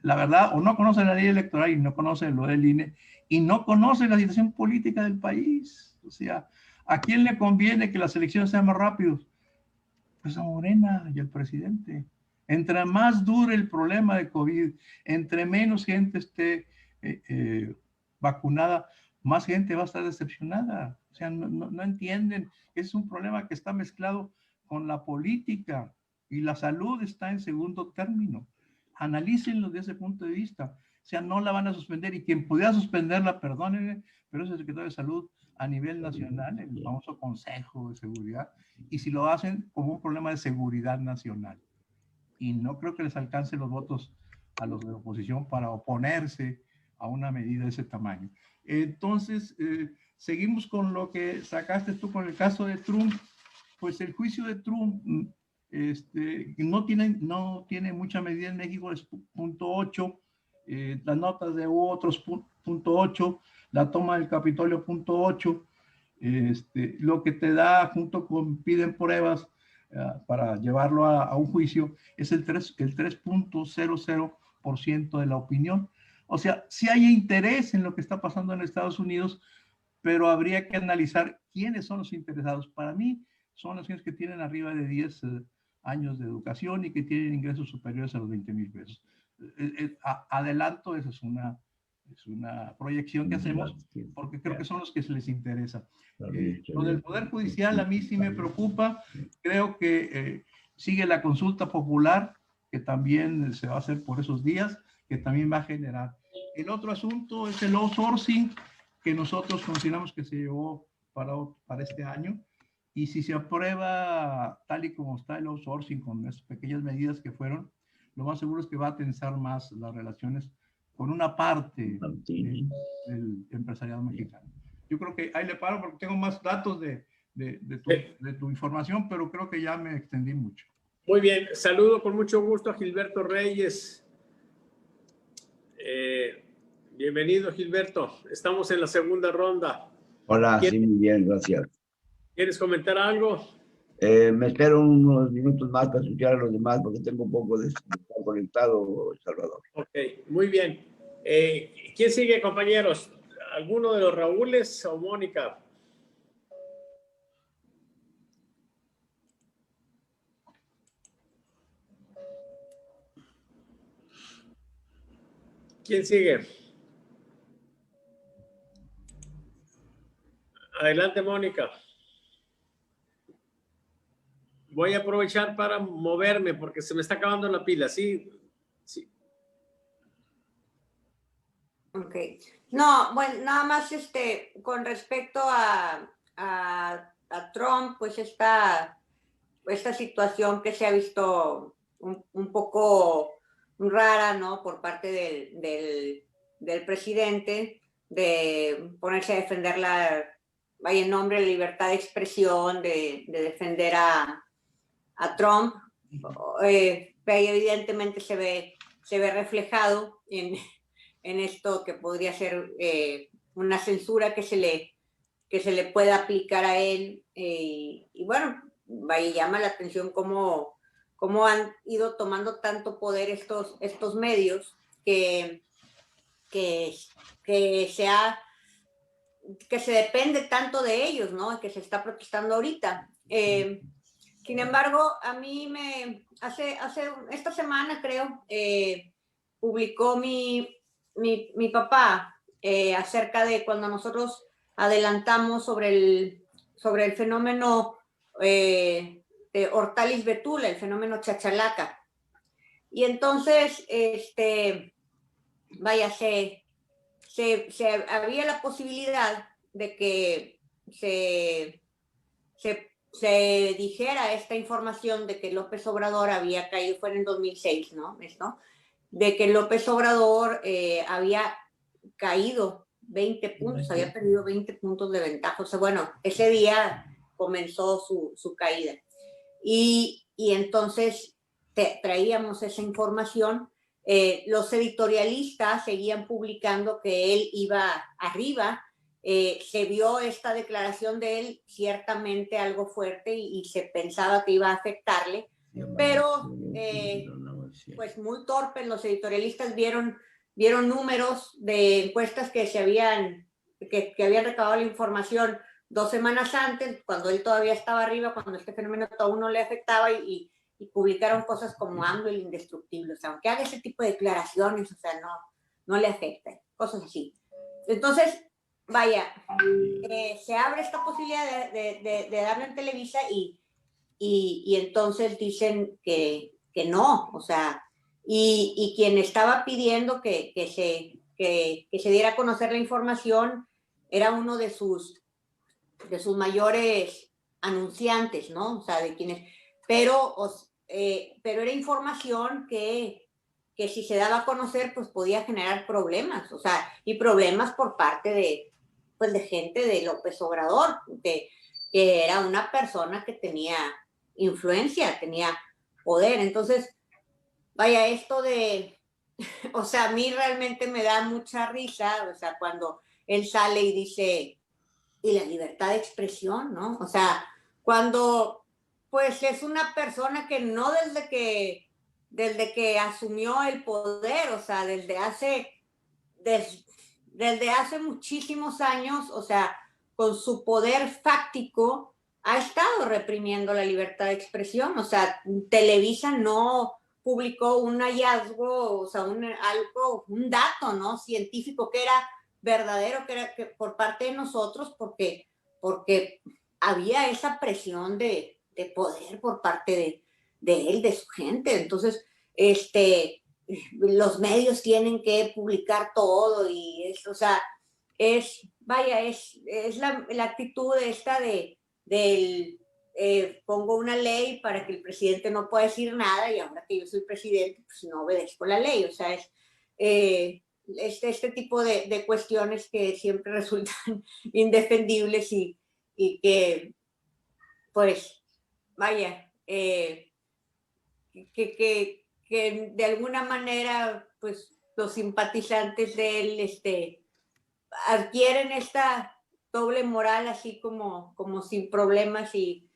la verdad, o no conocen la ley electoral y no conocen lo del INE y no conocen la situación política del país. O sea, ¿a quién le conviene que las elecciones sean más rápidas? Pues a Morena y al presidente. Entre más dure el problema de COVID, entre menos gente esté vacunada, más gente va a estar decepcionada. O sea, no entienden. Es un problema que está mezclado con la política y la salud está en segundo término. Analícenlo desde ese punto de vista. O sea, no la van a suspender y quien pudiera suspenderla, perdónenme, pero es el secretario de Salud a nivel nacional, el famoso Consejo de Seguridad, y si lo hacen como un problema de seguridad nacional. Y no creo que les alcance los votos a los de la oposición para oponerse a una medida de ese tamaño. Entonces, seguimos con lo que sacaste tú con el caso de Trump. Pues el juicio de Trump no tiene mucha medida en México, es 0.8, las notas de otros 0.8, la toma del Capitolio 0.8, lo que te da junto con piden pruebas para llevarlo a un juicio es el 3.00% de la opinión. O sea, sí hay interés en lo que está pasando en Estados Unidos, pero habría que analizar quiénes son los interesados. Para mí, son las gentes que tienen arriba de 10 años de educación y que tienen ingresos superiores a los 20,000 pesos. Adelanto, esa es una proyección que hacemos porque creo que son los que se les interesa. Lo del Poder Judicial a mí sí me preocupa. Creo que sigue la consulta popular, que también se va a hacer por esos días, que también va a generar. El otro asunto es el outsourcing, que nosotros consideramos que se llevó para este año. Y si se aprueba tal y como está el outsourcing, con esas pequeñas medidas que fueron, lo más seguro es que va a tensar más las relaciones con una parte del empresariado mexicano. Yo creo que ahí le paro porque tengo más datos de tu información, pero creo que ya me extendí mucho. Muy bien, saludo con mucho gusto a Gilberto Reyes. Bienvenido, Gilberto. Estamos en la segunda ronda. Hola, sí, muy bien, gracias. ¿Quieres comentar algo? Me espero unos minutos más para escuchar a los demás porque tengo un poco de estar conectado, Salvador. Ok, muy bien. ¿Quién sigue, compañeros? ¿Alguno de los Raúles o Mónica? ¿Quién sigue? Adelante, Mónica. Voy a aprovechar para moverme porque se me está acabando la pila, ¿sí? Sí. Ok. No, bueno, nada más con respecto a Trump, pues esta situación que se ha visto un poco rara, ¿no? Por parte del presidente, de ponerse a defender vaya en nombre de la libertad de expresión, de defender a Trump, evidentemente se ve reflejado en esto que podría ser una censura que se le pueda aplicar a él. Y bueno, vaya, llama la atención cómo han ido tomando tanto poder estos medios que se depende tanto de ellos, ¿no? Que se está protestando ahorita. Sin embargo, a mí hace esta semana, creo, publicó mi papá acerca de cuando nosotros adelantamos sobre el fenómeno de Hortalis Betula, el fenómeno chachalaca. Y entonces, vaya, había la posibilidad de que se dijera esta información de que López Obrador había caído, fue en el 2006, ¿no? Esto, de que López Obrador había caído 20 puntos, había perdido 20 puntos de ventaja. O sea, bueno, ese día comenzó su caída. Y entonces traíamos esa información. Los editorialistas seguían publicando que él iba arriba. Se vio esta declaración de él, ciertamente algo fuerte, y se pensaba que iba a afectarle, pero pues muy torpes los editorialistas vieron números de encuestas que habían recabado la información 2 semanas antes, cuando él todavía estaba arriba, cuando este fenómeno aún no le afectaba, y publicaron cosas como AMLO el indestructible. O sea, aunque haga ese tipo de declaraciones, o sea, no le afecta, cosas así. Entonces, vaya, se abre esta posibilidad de darlo en Televisa, y entonces dicen que no, o sea, y quien estaba pidiendo que se diera a conocer la información era uno de sus mayores anunciantes, ¿no? O sea, de quienes, pero era información que si se daba a conocer, pues podía generar problemas, o sea, y problemas por parte de gente de López Obrador, que era una persona que tenía influencia, tenía poder. Entonces, vaya, esto o sea, a mí realmente me da mucha risa, o sea, cuando él sale y dice, y la libertad de expresión, ¿no? O sea, cuando pues es una persona que no desde que asumió el poder, o sea, desde hace muchísimos años, o sea, con su poder fáctico, ha estado reprimiendo la libertad de expresión. O sea, Televisa no publicó un hallazgo, o sea, un dato, ¿no? Científico que era verdadero, que por parte de nosotros, porque había esa presión de poder por parte de él, de su gente. Entonces, los medios tienen que publicar todo, y o sea, vaya, es la actitud esta del pongo una ley para que el presidente no pueda decir nada, y ahora que yo soy presidente, pues no obedezco la ley. O sea, este tipo de cuestiones que siempre resultan indefendibles, y que, pues, vaya, que de alguna manera, pues, los simpatizantes de él adquieren doble moral así como sin problemas y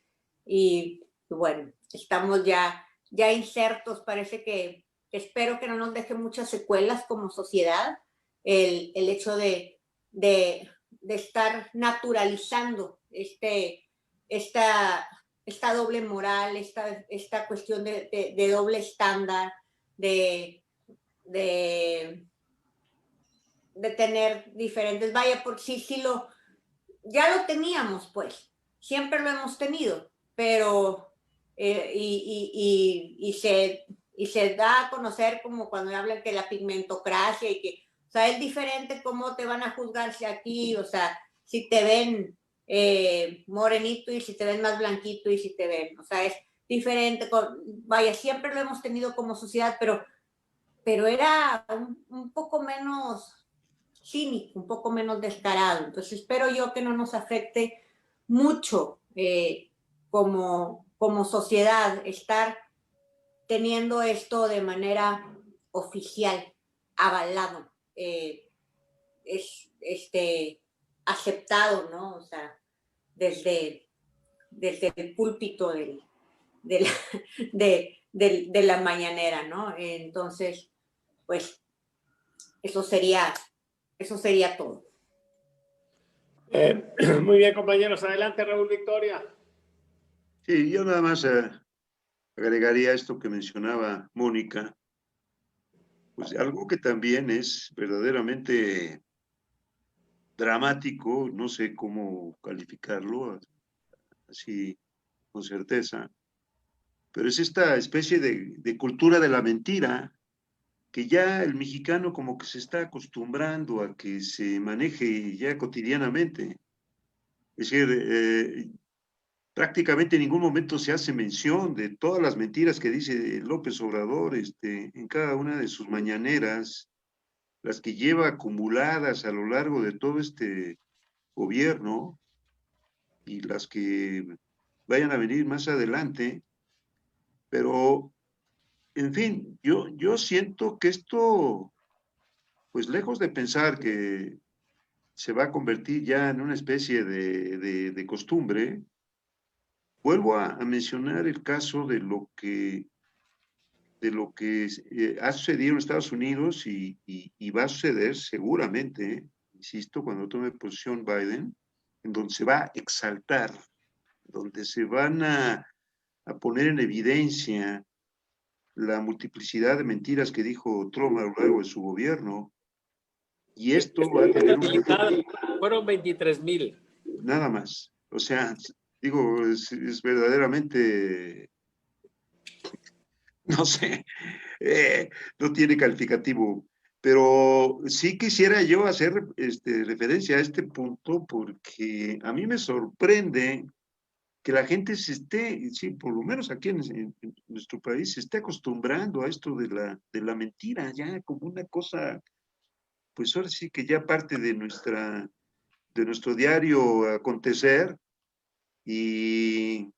bueno, estamos ya insertos, parece que espero que no nos deje muchas secuelas como sociedad el hecho de estar naturalizando esta doble moral, esta cuestión de doble estándar, de tener diferentes, vaya, por sí ya lo teníamos, pues, siempre lo hemos tenido, pero y se da a conocer como cuando hablan que la pigmentocracia y que, o sea, es diferente cómo te van a juzgarse aquí, o sea, si te ven morenito y si te ven más blanquito y si te ven, o sea, es diferente, vaya, siempre lo hemos tenido como sociedad, pero era un poco menos cínico, un poco menos descarado. Entonces espero yo que no nos afecte mucho como sociedad estar teniendo esto de manera oficial, avalado, aceptado, ¿no? O sea, desde el púlpito de la mañanera, ¿no? Entonces, pues, eso sería todo. Muy bien, compañeros. Adelante, Raúl Victoria. Sí, yo nada más agregaría esto que mencionaba Mónica, pues algo que también es verdaderamente dramático, no sé cómo calificarlo así con certeza, pero es esta especie de cultura de la mentira que ya el mexicano como que se está acostumbrando a que se maneje ya cotidianamente. Es decir, prácticamente en ningún momento se hace mención de todas las mentiras que dice López Obrador en cada una de sus mañaneras, las que lleva acumuladas a lo largo de todo este gobierno y las que vayan a venir más adelante. Pero, en fin, yo siento que esto, pues lejos de pensar que se va a convertir ya en una especie de costumbre, vuelvo a mencionar el caso de lo que ha sucedido en Estados Unidos y va a suceder seguramente, insisto, cuando tome posición Biden, en donde se va a exaltar, donde se van a poner en evidencia la multiplicidad de mentiras que dijo Trump a lo largo de su gobierno, y esto va a tener un efecto. Fueron 23,000. Nada más. O sea, digo, es verdaderamente, no sé, no tiene calificativo, pero sí quisiera yo hacer referencia a este punto porque a mí me sorprende que la gente se esté, sí, por lo menos aquí en nuestro país, se esté acostumbrando a esto de la mentira, ya como una cosa, pues ahora sí que ya parte de nuestro diario acontecer. Y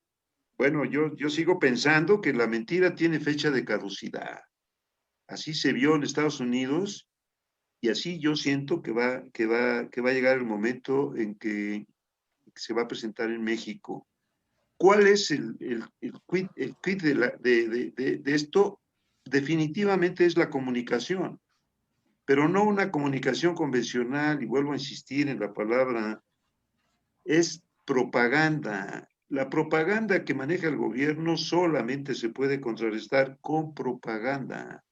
bueno, yo sigo pensando que la mentira tiene fecha de caducidad. Así se vio en Estados Unidos y así yo siento que va a llegar el momento en que se va a presentar en México. ¿Cuál es el quid de esto? Definitivamente es la comunicación, pero no una comunicación convencional, y vuelvo a insistir en la palabra, es propaganda. La propaganda que maneja el gobierno solamente se puede contrarrestar con propaganda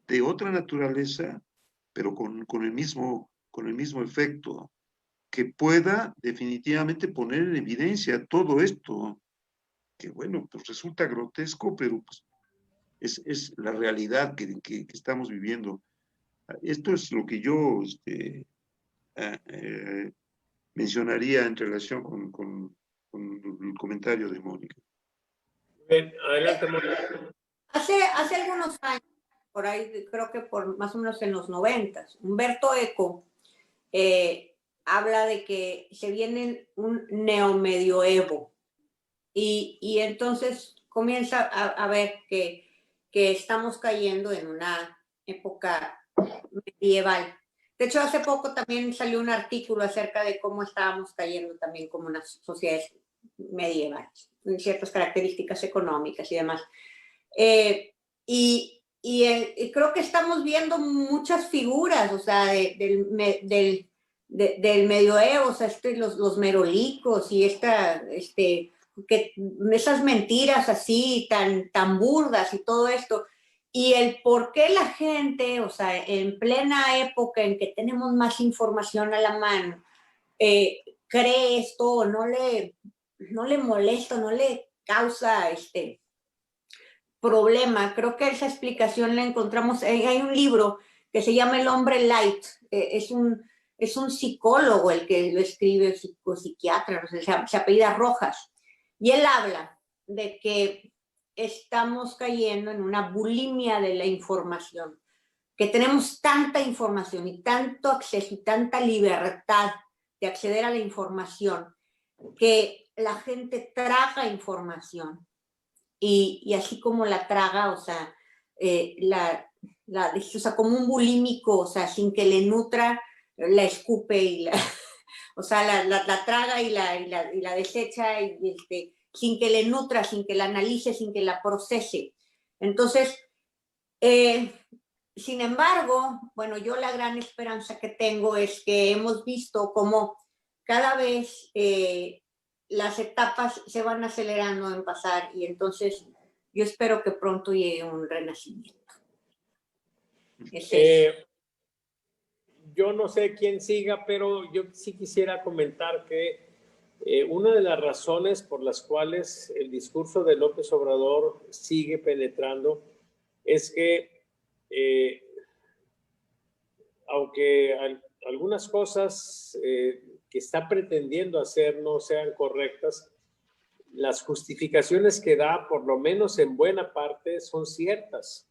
de otra naturaleza, pero con el mismo efecto, que pueda definitivamente poner en evidencia todo esto, que bueno, pues resulta grotesco, pero pues es la realidad que estamos viviendo. Esto es lo que yo mencionaría en relación con el comentario de Mónica. Bien, adelante, Mónica. Hace algunos años, por ahí creo que por más o menos en los 90, Humberto Eco habla de que se viene un neomedioevo y entonces comienza a ver que estamos cayendo en una época medieval. De hecho, hace poco también salió un artículo acerca de cómo estábamos cayendo también como unas sociedades medievales, en ciertas características económicas y demás. Y creo que estamos viendo muchas figuras, o sea, del medioevo, o sea, los merolicos y esas mentiras así tan burdas y todo esto. Y el por qué la gente, o sea, en plena época en que tenemos más información a la mano, cree esto o no le molesta, no le causa problema. Creo que esa explicación la encontramos, hay un libro que se llama El hombre light, es un psicólogo el que lo escribe, psiquiatra, no sé, se apellida Rojas, y él habla de que estamos cayendo en una bulimia de la información, que tenemos tanta información y tanto acceso y tanta libertad de acceder a la información, que la gente traga información y así como la traga, o sea, o sea, como un bulímico, o sea, sin que le nutra, la escupe y o sea, la traga y la desecha sin que le nutra, sin que la analice, sin que la procese. Entonces, sin embargo, bueno, yo la gran esperanza que tengo es que hemos visto cómo cada vez las etapas se van acelerando en pasar y entonces yo espero que pronto llegue un renacimiento. Yo no sé quién siga, pero yo sí quisiera comentar que una de las razones por las cuales el discurso de López Obrador sigue penetrando es que aunque algunas cosas que está pretendiendo hacer no sean correctas, las justificaciones que da, por lo menos en buena parte, son ciertas.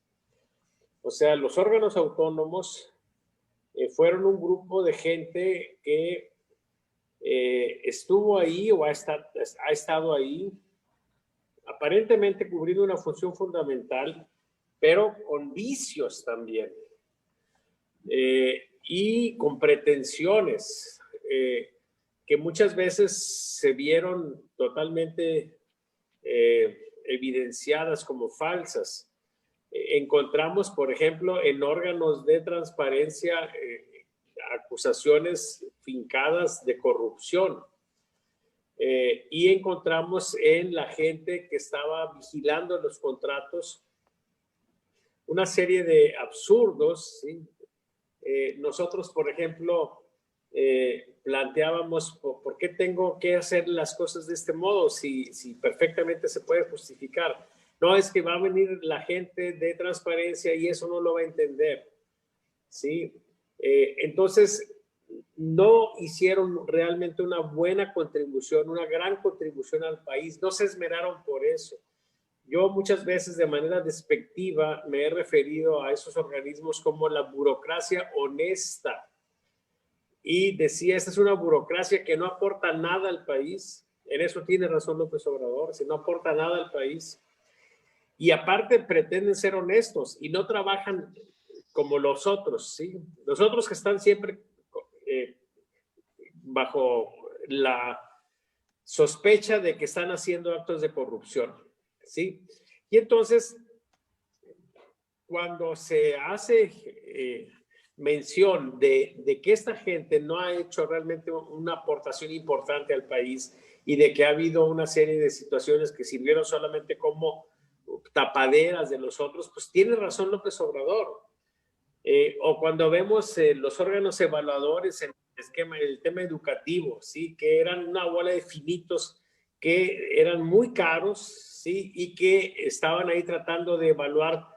O sea, los órganos autónomos fueron un grupo de gente que estuvo ahí o ha estado ahí, aparentemente cubriendo una función fundamental, pero con vicios también. Y con pretensiones que muchas veces se vieron totalmente evidenciadas como falsas. Encontramos, por ejemplo, en órganos de transparencia acusaciones fincadas de corrupción. Y encontramos en la gente que estaba vigilando los contratos una serie de absurdos, ¿sí? Nosotros, por ejemplo, planteábamos por qué tengo que hacer las cosas de este modo si perfectamente se puede justificar. No, es que va a venir la gente de transparencia y eso no lo va a entender, ¿sí? Entonces, no hicieron realmente una buena contribución, una gran contribución al país, no se esmeraron por eso. Yo muchas veces de manera despectiva me he referido a esos organismos como la burocracia honesta. Y decía, esta es una burocracia que no aporta nada al país. En eso tiene razón López Obrador, si no aporta nada al país. Y aparte pretenden ser honestos y no trabajan como los otros, ¿sí? Los otros que están siempre bajo la sospecha de que están haciendo actos de corrupción, ¿sí? Y entonces, cuando se hace mención de que esta gente no ha hecho realmente una aportación importante al país y de que ha habido una serie de situaciones que sirvieron solamente como tapaderas de los otros, pues tiene razón López Obrador. O cuando vemos los órganos evaluadores en el tema educativo, ¿sí? Que eran una bola de finitos que eran muy caros, ¿sí? Y que estaban ahí tratando de evaluar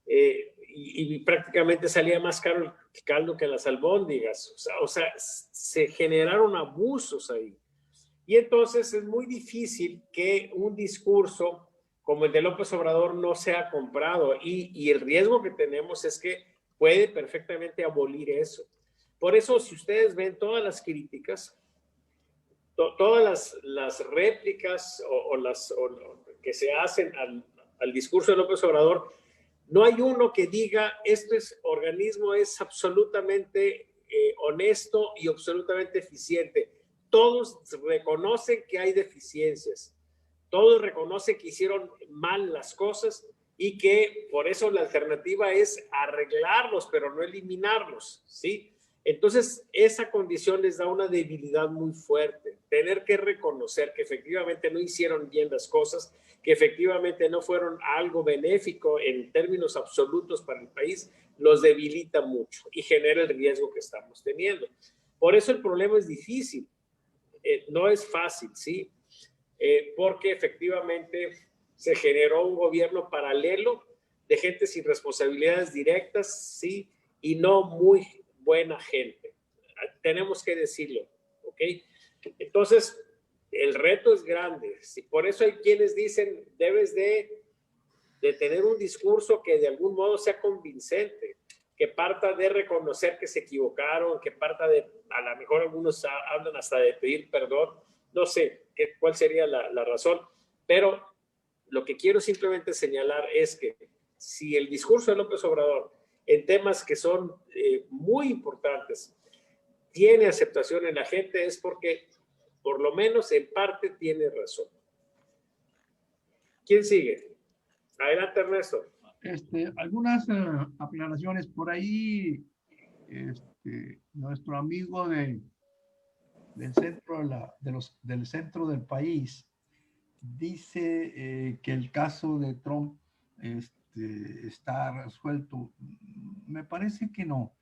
y prácticamente salía más caro el caldo que las albóndigas. O sea, se generaron abusos ahí. Y entonces es muy difícil que un discurso como el de López Obrador no sea comprado. Y el riesgo que tenemos es que puede perfectamente abolir eso. Por eso, si ustedes ven todas las críticas, todas las réplicas que se hacen al discurso de López Obrador, no hay uno que diga, este organismo es absolutamente honesto y absolutamente eficiente. Todos reconocen que hay deficiencias, todos reconocen que hicieron mal las cosas y que por eso la alternativa es arreglarlos, pero no eliminarlos, ¿sí? Entonces, esa condición les da una debilidad muy fuerte. Tener que reconocer que efectivamente no hicieron bien las cosas, que efectivamente no fueron algo benéfico en términos absolutos para el país, los debilita mucho y genera el riesgo que estamos teniendo. Por eso el problema es difícil. No es fácil, ¿sí? Porque efectivamente se generó un gobierno paralelo de gente sin responsabilidades directas, ¿sí? Y no muy buena gente. Tenemos que decirlo, ¿ok? Entonces, el reto es grande. ¿Sí? Por eso hay quienes dicen, debes de tener un discurso que de algún modo sea convincente, que parta de reconocer que se equivocaron, que parta de, a lo mejor algunos hablan hasta de pedir perdón, no sé cuál sería la razón, pero lo que quiero simplemente señalar es que si el discurso de López Obrador en temas que son muy importantes tiene aceptación en la gente es porque por lo menos en parte tiene razón. ¿Quién sigue? Adelante, Ernesto. Algunas aclaraciones por ahí. Nuestro amigo del centro del centro del país dice que el caso de Trump está resuelto. Me parece que no.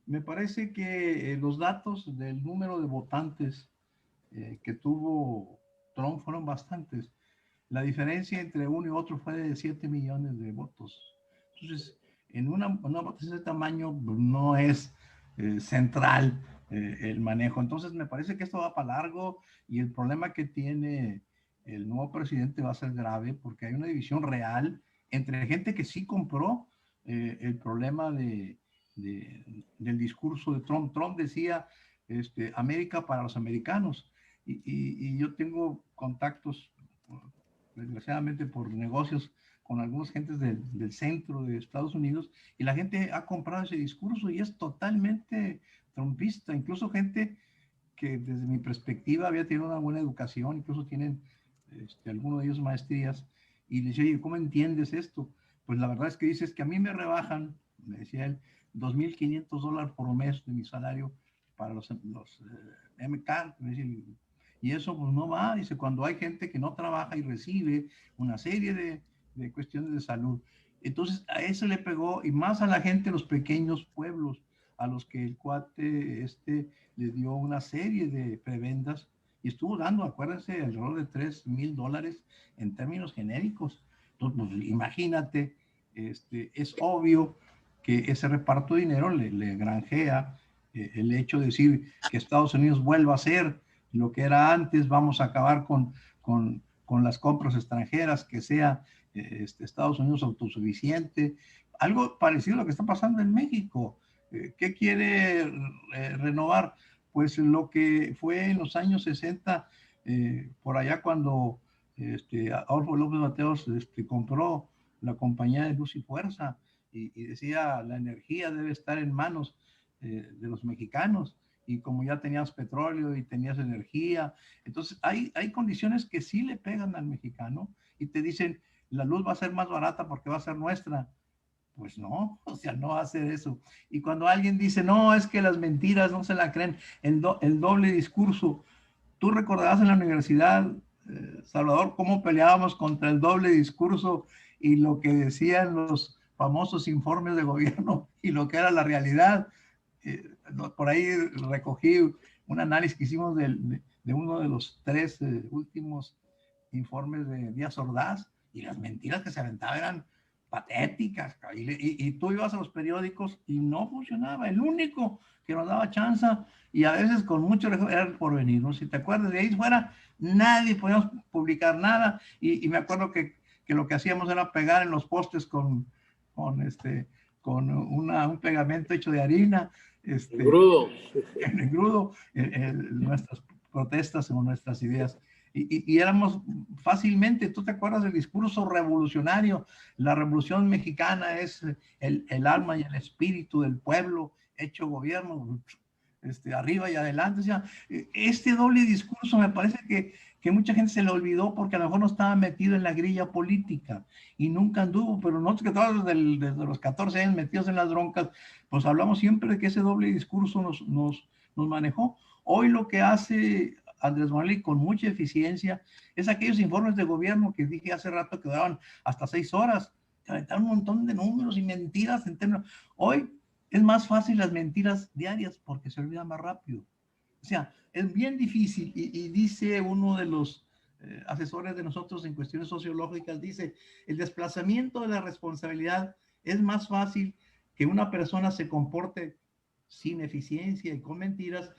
Me parece que los datos del número de votantes que tuvo Trump fueron bastantes. La diferencia entre uno y otro fue de 7 millones de votos. Entonces, en una votación de ese tamaño no es central el manejo. Entonces, me parece que esto va para largo y el problema que tiene el nuevo presidente va a ser grave porque hay una división real entre gente que sí compró el problema del discurso de Trump. Trump decía América para los americanos y yo tengo contactos, desgraciadamente por negocios, con algunas gentes del centro de Estados Unidos y la gente ha comprado ese discurso y es totalmente trumpista, incluso gente que desde mi perspectiva había tenido una buena educación, incluso tienen algunos de ellos maestrías, y le decía, oye, ¿cómo entiendes esto? Pues la verdad es que dices que a mí me rebajan, me decía él, $2,500 por mes de mi salario para los MK, y eso pues no va, dice, cuando hay gente que no trabaja y recibe una serie de cuestiones de salud. Entonces a eso le pegó, y más a la gente de los pequeños pueblos, a los que el cuate le dio una serie de prebendas y estuvo dando, acuérdense, alrededor de $3,000 en términos genéricos. Entonces, pues, imagínate, es obvio que ese reparto de dinero le granjea el hecho de decir que Estados Unidos vuelva a ser lo que era antes, vamos a acabar con las compras extranjeras, que sea Estados Unidos autosuficiente, algo parecido a lo que está pasando en México. ¿Qué quiere renovar? Pues lo que fue en los años 60, por allá cuando Adolfo López Mateos compró la compañía de Luz y Fuerza y decía la energía debe estar en manos de los mexicanos, y como ya tenías petróleo y tenías energía, entonces hay condiciones que sí le pegan al mexicano y te dicen la luz va a ser más barata porque va a ser nuestra. Pues no, o sea, no va a hacer eso. Y cuando alguien dice, no, es que las mentiras no se la creen, el doble discurso. Tú recordarás en la universidad, Salvador, cómo peleábamos contra el doble discurso y lo que decían los famosos informes de gobierno y lo que era la realidad. Por ahí recogí un análisis que hicimos de uno de los 3 últimos informes de Díaz Ordaz, y las mentiras que se aventaban eran patéticas, y tú ibas a los periódicos y no funcionaba. El único que nos daba chance, y a veces con mucho era El Porvenir, ¿no? Si te acuerdas, de ahí fuera nadie podíamos publicar nada, y me acuerdo que lo que hacíamos era pegar en los postes con un pegamento hecho de harina, Grudo. en el grudo, nuestras protestas o nuestras ideas. Y éramos fácilmente, tú te acuerdas del discurso revolucionario, la revolución mexicana es el alma y el espíritu del pueblo hecho gobierno. arriba y adelante. O sea, este doble discurso me parece que mucha gente se le olvidó porque a lo mejor no estaba metido en la grilla política y nunca anduvo, pero nosotros que todos desde los 14 años metidos en las broncas, pues hablamos siempre de que ese doble discurso nos manejó. Hoy lo que hace Andrés Manuel con mucha eficiencia es aquellos informes de gobierno que dije hace rato que daban hasta 6 horas, que aventaron un montón de números y mentiras en términos. Hoy es más fácil las mentiras diarias porque se olvida más rápido. O sea, es bien difícil y dice uno de los asesores de nosotros en cuestiones sociológicas, dice, el desplazamiento de la responsabilidad es más fácil que una persona se comporte sin eficiencia y con mentiras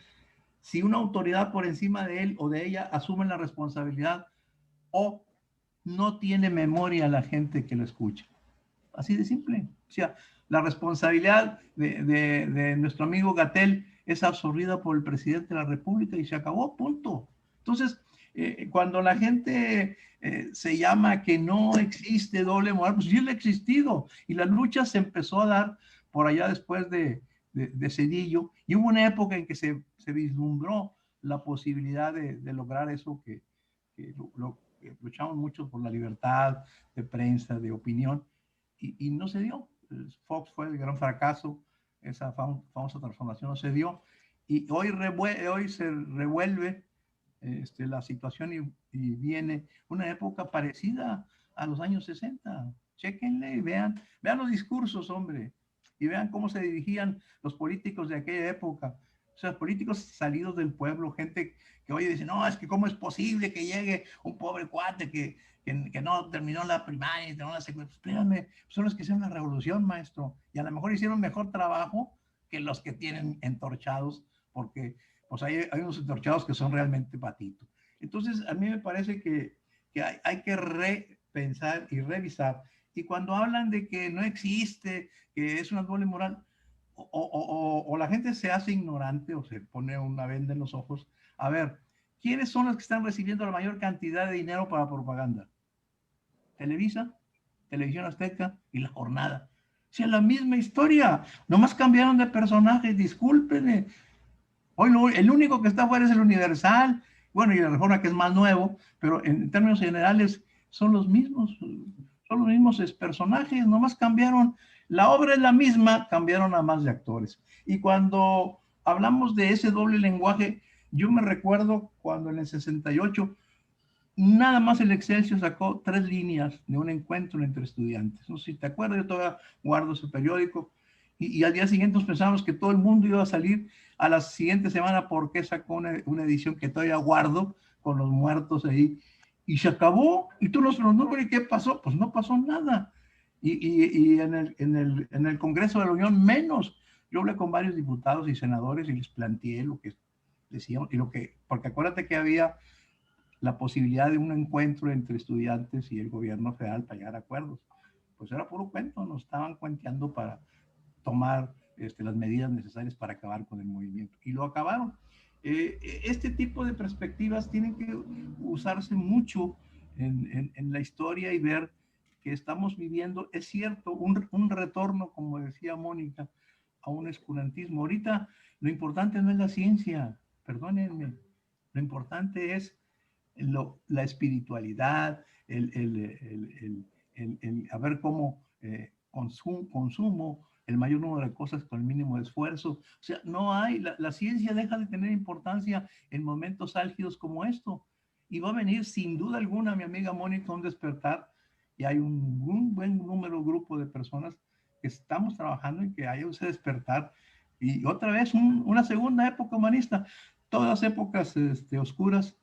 si una autoridad por encima de él o de ella asume la responsabilidad o no tiene memoria la gente que lo escucha. Así de simple. O sea, la responsabilidad de nuestro amigo Gatell es absorbida por el presidente de la República y se acabó, punto. Entonces, cuando la gente se llama que no existe doble moral, pues sí le ha existido. Y la lucha se empezó a dar por allá después de Zedillo. Y hubo una época en que se vislumbró la posibilidad de lograr eso que luchamos mucho por la libertad de prensa, de opinión. Y no se dio. Fox fue el gran fracaso, esa famosa transformación no se dio, y hoy se revuelve la situación y viene una época parecida a los años 60. Chéquenle y vean los discursos, hombre, y vean cómo se dirigían los políticos de aquella época. O sea, políticos salidos del pueblo, gente que hoy dice, no, es que cómo es posible que llegue un pobre cuate que no terminó la primaria, terminó la secundaria. Pues, espérame, son los que hicieron la revolución, maestro, y a lo mejor hicieron mejor trabajo que los que tienen entorchados, porque pues hay unos entorchados que son realmente patitos. Entonces, a mí me parece que hay que repensar y revisar. Y cuando hablan de que no existe, que es una doble moral, o la gente se hace ignorante o se pone una venda en los ojos. A ver, ¿quiénes son los que están recibiendo la mayor cantidad de dinero para propaganda? Televisa, Televisión Azteca y La Jornada. O sea, la misma historia, nomás cambiaron de personaje, discúlpenme. Hoy el único que está fuera es el Universal, bueno, y la Reforma, que es más nuevo, pero en términos generales son los mismos personajes, nomás cambiaron. La obra es la misma, cambiaron a más de actores. Y cuando hablamos de ese doble lenguaje, yo me recuerdo cuando en el 68 nada más el Excelsior sacó 3 líneas de un encuentro entre estudiantes. No sé si te acuerdas, yo todavía guardo ese periódico. Y al día siguiente pensábamos que todo el mundo iba a salir a la siguiente semana porque sacó una edición que todavía guardo con los muertos ahí. Y se acabó. Y tú nos preguntas, ¿y qué pasó? Pues no pasó nada. Y en el Congreso de la Unión menos. Yo hablé con varios diputados y senadores y les planteé lo que decíamos, porque acuérdate que había la posibilidad de un encuentro entre estudiantes y el gobierno federal para llegar a acuerdos. Pues era puro cuento, nos estaban cuenteando para tomar las medidas necesarias para acabar con el movimiento. Y lo acabaron. Este tipo de perspectivas tienen que usarse mucho en la historia y ver que estamos viviendo, es cierto, un retorno, como decía Mónica, a un oscurantismo. Ahorita lo importante no es la ciencia, perdónenme, lo importante es la espiritualidad, a ver cómo consumo el mayor número de cosas con el mínimo de esfuerzo. O sea, no hay, la ciencia deja de tener importancia en momentos álgidos como esto. Y va a venir sin duda alguna, mi amiga Mónica, un despertar, y hay un buen grupo de personas que estamos trabajando en que haya ese despertar. Y otra vez una segunda época humanista. Todas las épocas oscuras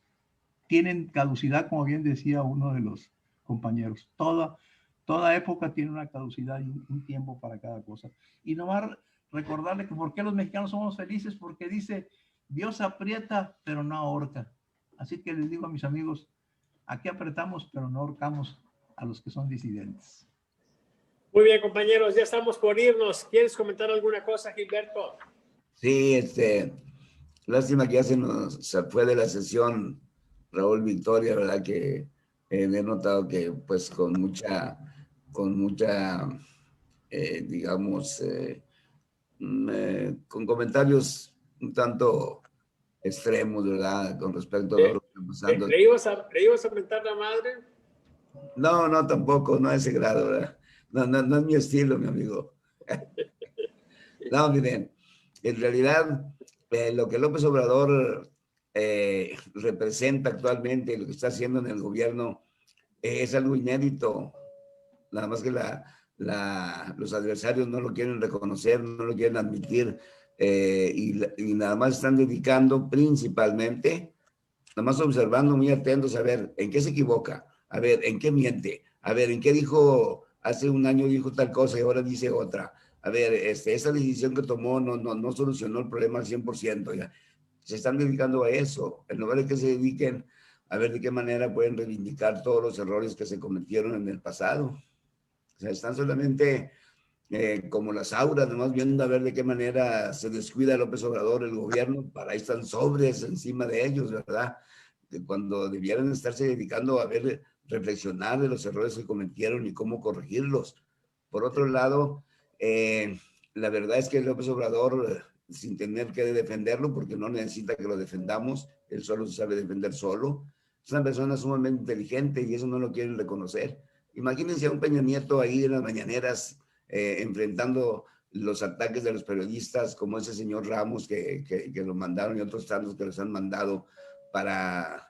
tienen caducidad, como bien decía uno de los compañeros. Toda época tiene una caducidad y un tiempo para cada cosa. Y nomás recordarle que por qué los mexicanos somos felices, porque dice, Dios aprieta, pero no ahorca. Así que les digo a mis amigos, aquí apretamos, pero no ahorcamos a los que son disidentes. Muy bien, compañeros, ya estamos por irnos. ¿Quieres comentar alguna cosa, Gilberto? Sí, lástima que ya se fue de la sesión Raúl Victoria, ¿verdad? Que he notado que pues con mucha digamos, con comentarios un tanto extremos, ¿verdad? Con respecto a lo que está pasando. ¿Le ibas a mentar la madre? No, no, tampoco, no a ese grado, ¿verdad? No, no, no es mi estilo, mi amigo. No, miren, en realidad lo que López Obrador representa actualmente, lo que está haciendo en el gobierno, es algo inédito. Nada más que los adversarios no lo quieren reconocer, no lo quieren admitir, y nada más están dedicando principalmente, nada más observando muy atentos a ver en qué se equivoca, a ver en qué miente, a ver en qué dijo, hace un año dijo tal cosa y ahora dice otra. A ver, esa decisión que tomó no solucionó el problema al 100%. Ya. Se están dedicando a eso, en lugar de que se dediquen a ver de qué manera pueden reivindicar todos los errores que se cometieron en el pasado. O sea, están solamente como las auras, nomás viendo a ver de qué manera se descuida López Obrador, el gobierno, para ahí están sobres encima de ellos, ¿verdad? Cuando debieran estarse dedicando a ver, reflexionar de los errores que cometieron y cómo corregirlos. Por otro lado, la verdad es que López Obrador, sin tener que defenderlo, porque no necesita que lo defendamos, él solo se sabe defender solo, es una persona sumamente inteligente y eso no lo quieren reconocer. Imagínense a un Peña Nieto ahí en las mañaneras enfrentando los ataques de los periodistas, como ese señor Ramos que lo mandaron y otros tantos que los han mandado para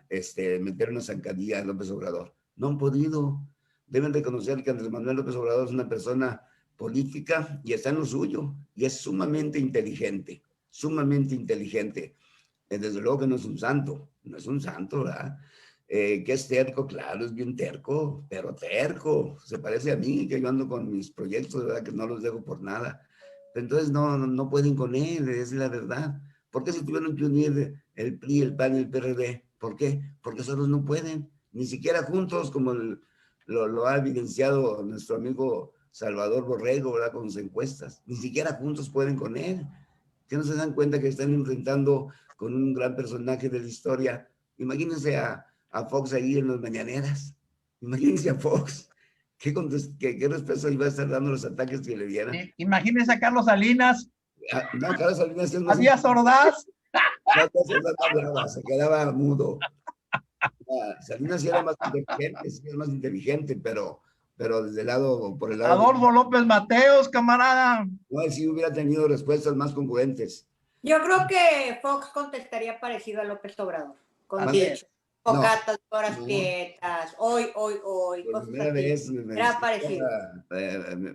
meter una zancadilla a López Obrador. No han podido. Deben reconocer que Andrés Manuel López Obrador es una persona política y está en lo suyo y es sumamente inteligente, sumamente inteligente. Desde luego que no es un santo, no es un santo, ¿verdad? Que es terco, claro, es bien terco, pero terco. Se parece a mí, que yo ando con mis proyectos, ¿verdad? Que no los dejo por nada. Entonces no pueden con él, es la verdad. ¿Por qué se tuvieron que unir el PRI, el PAN y el PRD? ¿Por qué? Porque solos no pueden, ni siquiera juntos, como lo ha evidenciado nuestro amigo Salvador Borrego, ¿verdad? Con sus encuestas. Ni siquiera juntos pueden con él. Que no se dan cuenta que están enfrentando con un gran personaje de la historia. Imagínense a Fox ahí en las mañaneras. Imagínense a Fox. ¿Qué respeto iba a estar dando los ataques que le dieran? Imagínense a Carlos Salinas. No, Carlos Salinas es más... ¿A Díaz Ordaz? No hablaba, se quedaba mudo. Salinas sí era más inteligente, sí era más inteligente, pero desde el lado, por el lado... Adolfo López Mateos, camarada. No, él sí hubiera tenido respuestas más congruentes. Yo creo que Fox contestaría parecido a López Obrador, con dicho. Focatas, horas quietas, hoy. Por primera vez era parecido.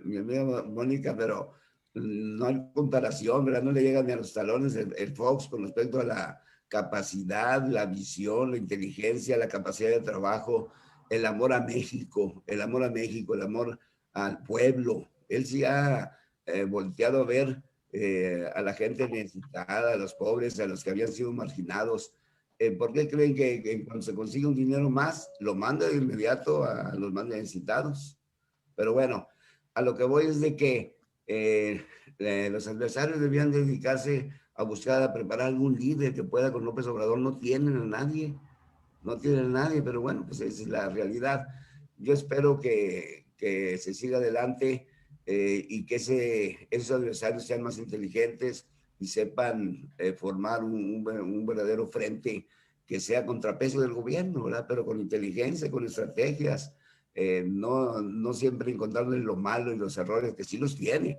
Mi amiga Mónica, pero no hay comparación, ¿verdad? No le llegan ni a los talones el Fox con respecto a la capacidad, la visión, la inteligencia, la capacidad de trabajo, el amor a México, el amor al pueblo. Él sí ha volteado a ver a la gente necesitada, a los pobres, a los que habían sido marginados. ¿Por qué creen que cuando se consigue un dinero más, lo manda de inmediato a los más necesitados? Pero bueno, a lo que voy es de que los adversarios debían dedicarse a buscar, a preparar algún líder que pueda con López Obrador. No tienen a nadie, pero bueno, pues esa es la realidad. Yo espero que se siga adelante y que esos adversarios sean más inteligentes y sepan formar un verdadero frente que sea contrapeso del gobierno, ¿verdad? Pero con inteligencia, con estrategias, no siempre encontrando lo malo y los errores, que sí los tiene.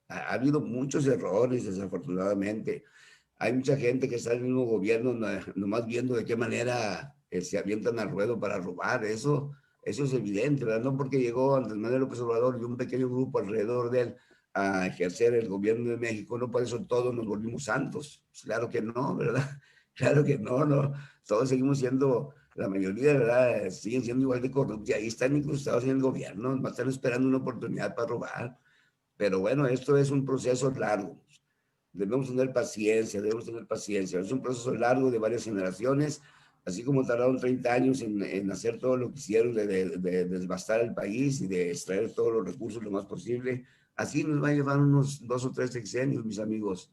Ha habido muchos errores, desafortunadamente. Hay mucha gente que está en el mismo gobierno nomás viendo de qué manera se avientan al ruedo para robar. Eso es evidente, ¿verdad? No porque llegó Andrés Manuel López Obrador y un pequeño grupo alrededor de él a ejercer el gobierno de México, no por eso todos nos volvimos santos. Claro que no, ¿verdad? Claro que no. Todos seguimos siendo, la mayoría, ¿verdad? Siguen siendo igual de corruptos y ahí están incrustados en el gobierno, están esperando una oportunidad para robar. Pero bueno, esto es un proceso largo. Debemos tener paciencia. Es un proceso largo de varias generaciones, así como tardaron 30 años en hacer todo lo que hicieron de devastar el país y de extraer todos los recursos lo más posible. Así nos va a llevar unos 2 o 3 sexenios, mis amigos,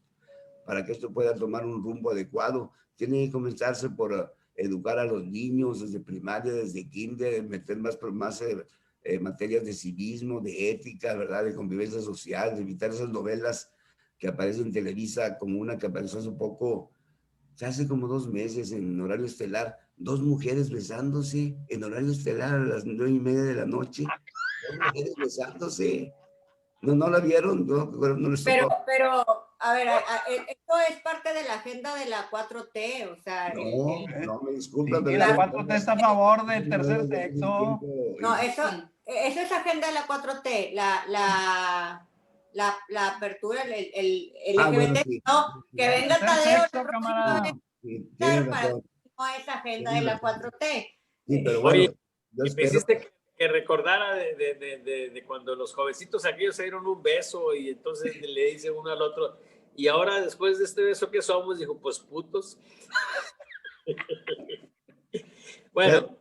para que esto pueda tomar un rumbo adecuado. Tiene que comenzarse por educar a los niños desde primaria, desde kinder, meter más materias de civismo, de ética, ¿verdad? De convivencia social, de evitar esas novelas que aparece en Televisa, como una que apareció hace poco, hace como 2 meses en horario estelar, 2 mujeres besándose en horario estelar a las 9:30 de la noche, 2 mujeres besándose. ¿No la vieron? No les tocó. Pero, a ver, esto es parte de la agenda de la 4T, o sea, No, me disculpa, Sí, pero... la 4T está a favor del tercer sexo. no, eso es agenda de la 4T, la apertura, el bueno, LGBT, sí. no, que venga Tercer Tadeo sexo, camarada. Sí, tiene razón. no es agenda de la 4T. Sí, pero bueno, Oye, yo me espero... hiciste que recordara de cuando los jovencitos aquellos se dieron un beso y entonces le dice uno al otro, y ahora después de este beso, ¿qué somos? Dijo, pues putos. Bueno.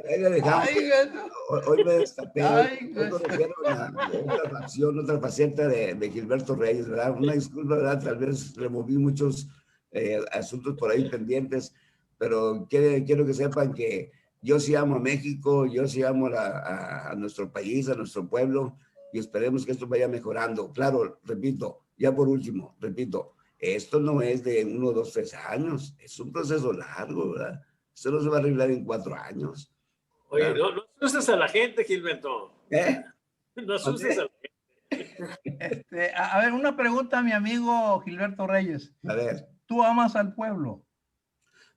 Ahí la dejamos. Hoy me destapé. Ay, Hoy conocieron otra facción, otra faceta de Gilberto Reyes, ¿verdad? Una disculpa, ¿verdad? Tal vez removí muchos asuntos por ahí pendientes, pero quiero que sepan que yo sí amo a México, yo sí amo a nuestro país, a nuestro pueblo, y esperemos que esto vaya mejorando. Claro, repito, ya por último, repito, esto no es de 1, 2, 3 años, es un proceso largo, ¿verdad? Esto no se va a arreglar en 4 años. Oye, ¿verdad? no asustes a la gente, Gilberto. No asustes a la gente. A ver, una pregunta a mi amigo Gilberto Reyes. A ver, ¿Tú amas al pueblo?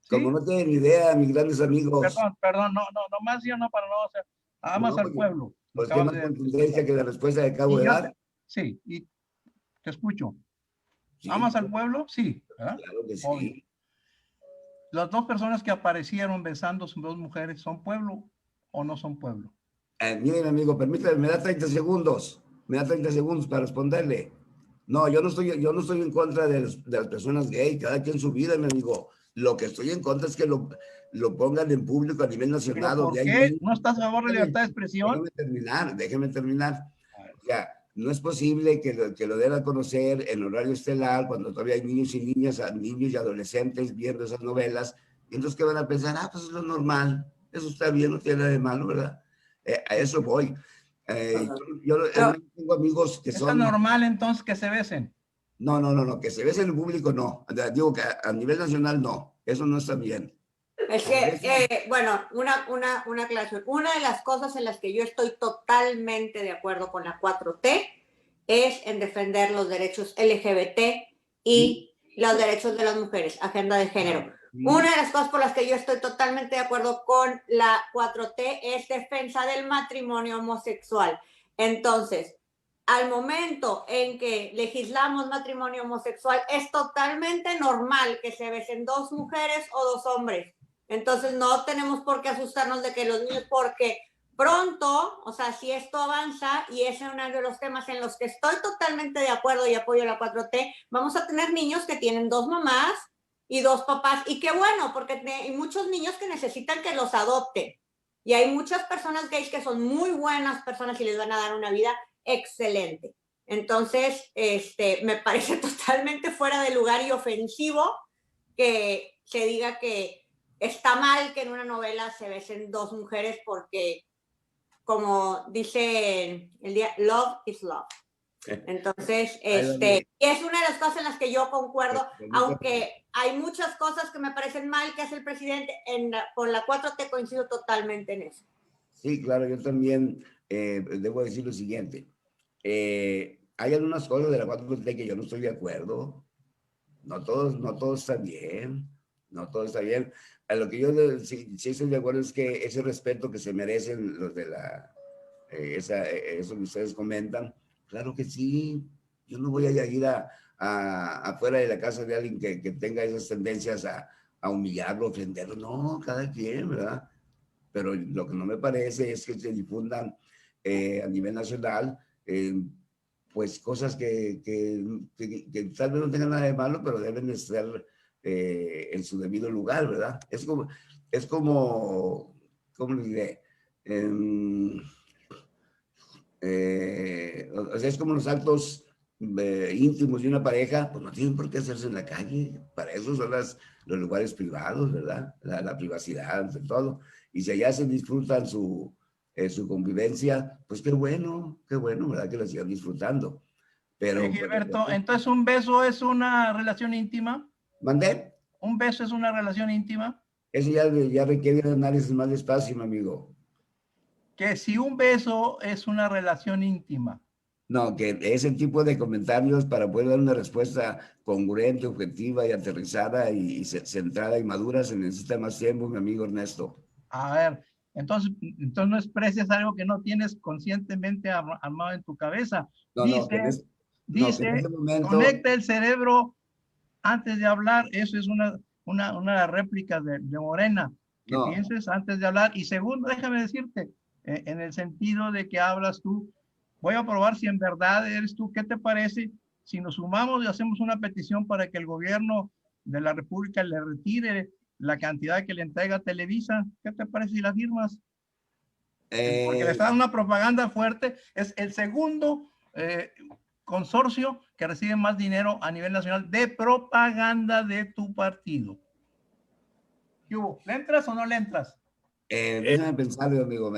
como ¿Sí? no tienen idea, mis grandes amigos, Perdón, no, más sí o no para no, o sea, amas no, al pueblo. pues qué más contundencia que la respuesta que acabo de dar. Sí, y te escucho. Sí, ¿Amas al pueblo? Sí, ¿verdad? claro que sí. Obvio. ¿Las 2 personas que aparecieron besándose, 2 mujeres, son pueblo o no son pueblo? Miren, amigo, permítame, me da 30 segundos. Me da 30 segundos para responderle. No, yo no estoy en contra de las personas gay, cada quien su vida, mi amigo. Lo que estoy en contra es que lo pongan en público a nivel nacional. ¿Por qué? ¿No estás a favor de la libertad de expresión? Déjeme terminar. O sea, no es posible que lo den a conocer en horario estelar cuando todavía hay niños y niñas, niños y adolescentes viendo esas novelas. Y entonces, ¿qué van a pensar? Pues es lo normal. Eso está bien, no tiene nada de malo, ¿verdad? A eso voy. Yo tengo amigos que son... ¿Es normal entonces que se besen? No, que se besen en público no. Digo que a nivel nacional no. Eso no está bien. Es que, bueno, una aclaración. Una de las cosas en las que yo estoy totalmente de acuerdo con la 4T es en defender los derechos LGBT y los derechos de las mujeres, agenda de género. Una de las cosas por las que yo estoy totalmente de acuerdo con la 4T es defensa del matrimonio homosexual. Entonces, al momento en que legislamos matrimonio homosexual, es totalmente normal que se besen 2 mujeres o 2 hombres. Entonces, no tenemos por qué asustarnos de que los niños, porque pronto, o sea, si esto avanza, y ese es uno de los temas en los que estoy totalmente de acuerdo y apoyo la 4T, vamos a tener niños que tienen 2 mamás y 2 papás, y qué bueno, porque hay muchos niños que necesitan que los adopten, y hay muchas personas gays que son muy buenas personas y les van a dar una vida excelente. Entonces, me parece totalmente fuera de lugar y ofensivo que se diga que está mal que en una novela se besen 2 mujeres porque, como dice el día, love is love. Entonces, y es una de las cosas en las que yo concuerdo, aunque hay muchas cosas que me parecen mal que hace el presidente, con la 4T coincido totalmente en eso. Sí, claro, yo también debo decir lo siguiente. Hay algunas cosas de la 4T que yo no estoy de acuerdo. No todo está bien. No todo está bien. A lo que yo sí estoy de acuerdo es que ese respeto que se merecen los de eso que ustedes comentan, claro que sí. Yo no voy a ir afuera de la casa de alguien que tenga esas tendencias a humillarlo, ofenderlo. No, cada quien, ¿verdad? Pero lo que no me parece es que se difundan a nivel nacional pues cosas que tal vez no tengan nada de malo, pero deben estar en su debido lugar, ¿verdad? Es como ¿cómo le diré? O sea, es como los actos íntimos de una pareja, pues no tienen por qué hacerse en la calle. Para eso son los lugares privados, ¿verdad? La privacidad, ante todo. Y si allá se disfrutan su convivencia, pues qué bueno, ¿verdad? Que la sigan disfrutando. pero... Gilberto, entonces un beso es una relación íntima. ¿Mandé? ¿Un beso es una relación íntima? Eso ya requiere un análisis más despacio, mi amigo. Que si un beso es una relación íntima. No, que ese tipo de comentarios para poder dar una respuesta congruente, objetiva y aterrizada y centrada y madura se necesita más tiempo, mi amigo Ernesto. A ver, entonces no expreses algo que no tienes conscientemente armado en tu cabeza. No, Dice, que en ese momento... conecta el cerebro antes de hablar. Eso es una réplica de Morena. Que pienses antes de hablar. Y segundo, déjame decirte, en el sentido de que hablas tú, voy a probar si en verdad eres tú. ¿Qué te parece si nos sumamos y hacemos una petición para que el gobierno de la República le retire la cantidad que le entrega Televisa? ¿Qué te parece si la firmas? Porque le está dando una propaganda fuerte. Es el segundo consorcio que recibe más dinero a nivel nacional de propaganda de tu partido. ¿Qué hubo? ¿Le entras o no le entras? Déjame pensarlo, amigo.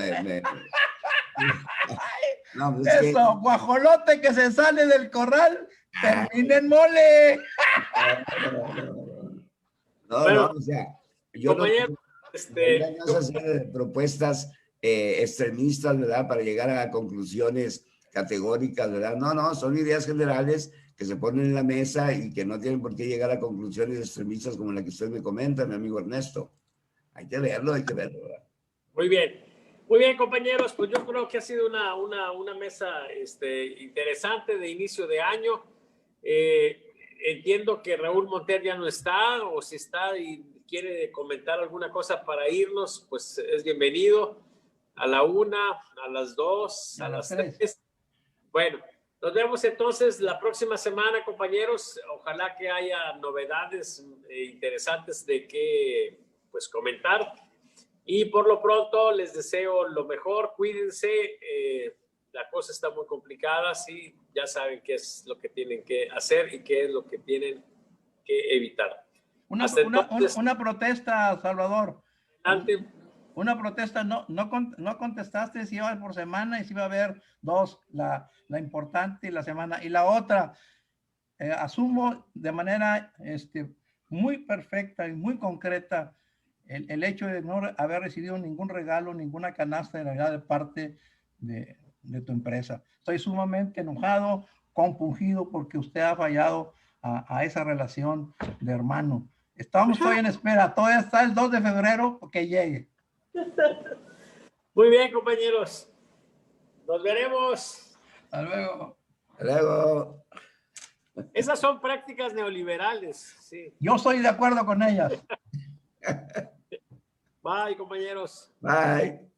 No, pues eso, guajolote que se sale del corral, termina en mole. No, o sea, yo compañero, no vas a hacer propuestas extremistas, ¿verdad? Para llegar a conclusiones categóricas, ¿verdad? No, son ideas generales que se ponen en la mesa y que no tienen por qué llegar a conclusiones extremistas como la que usted me comenta, mi amigo Ernesto. Hay que verlo, ¿verdad? Muy bien, compañeros, pues yo creo que ha sido una mesa interesante de inicio de año. Entiendo que Raúl Monter ya no está, o si está y quiere comentar alguna cosa para irnos, pues es bienvenido. A la 1, a las 2, a las 3. Bueno, nos vemos entonces la próxima semana, compañeros. Ojalá que haya novedades interesantes de qué pues comentar. Y por lo pronto les deseo lo mejor. Cuídense. La cosa está muy complicada, sí. Ya saben qué es lo que tienen que hacer y qué es lo que tienen que evitar. Una protesta, Salvador. Adelante. Una protesta, no contestaste si iba por semana y si iba a haber 2, la importante y la semana. Y la otra, asumo de manera muy perfecta y muy concreta el hecho de no haber recibido ningún regalo, ninguna canasta de Navidad de parte de tu empresa. Estoy sumamente enojado, compungido porque usted ha fallado a esa relación de hermano. Estoy en espera, todavía está el 2 de febrero que llegue. Muy bien, compañeros. Nos veremos. Hasta luego. Hasta luego. Esas son prácticas neoliberales, sí. Yo estoy de acuerdo con ellas. Bye, compañeros. Bye.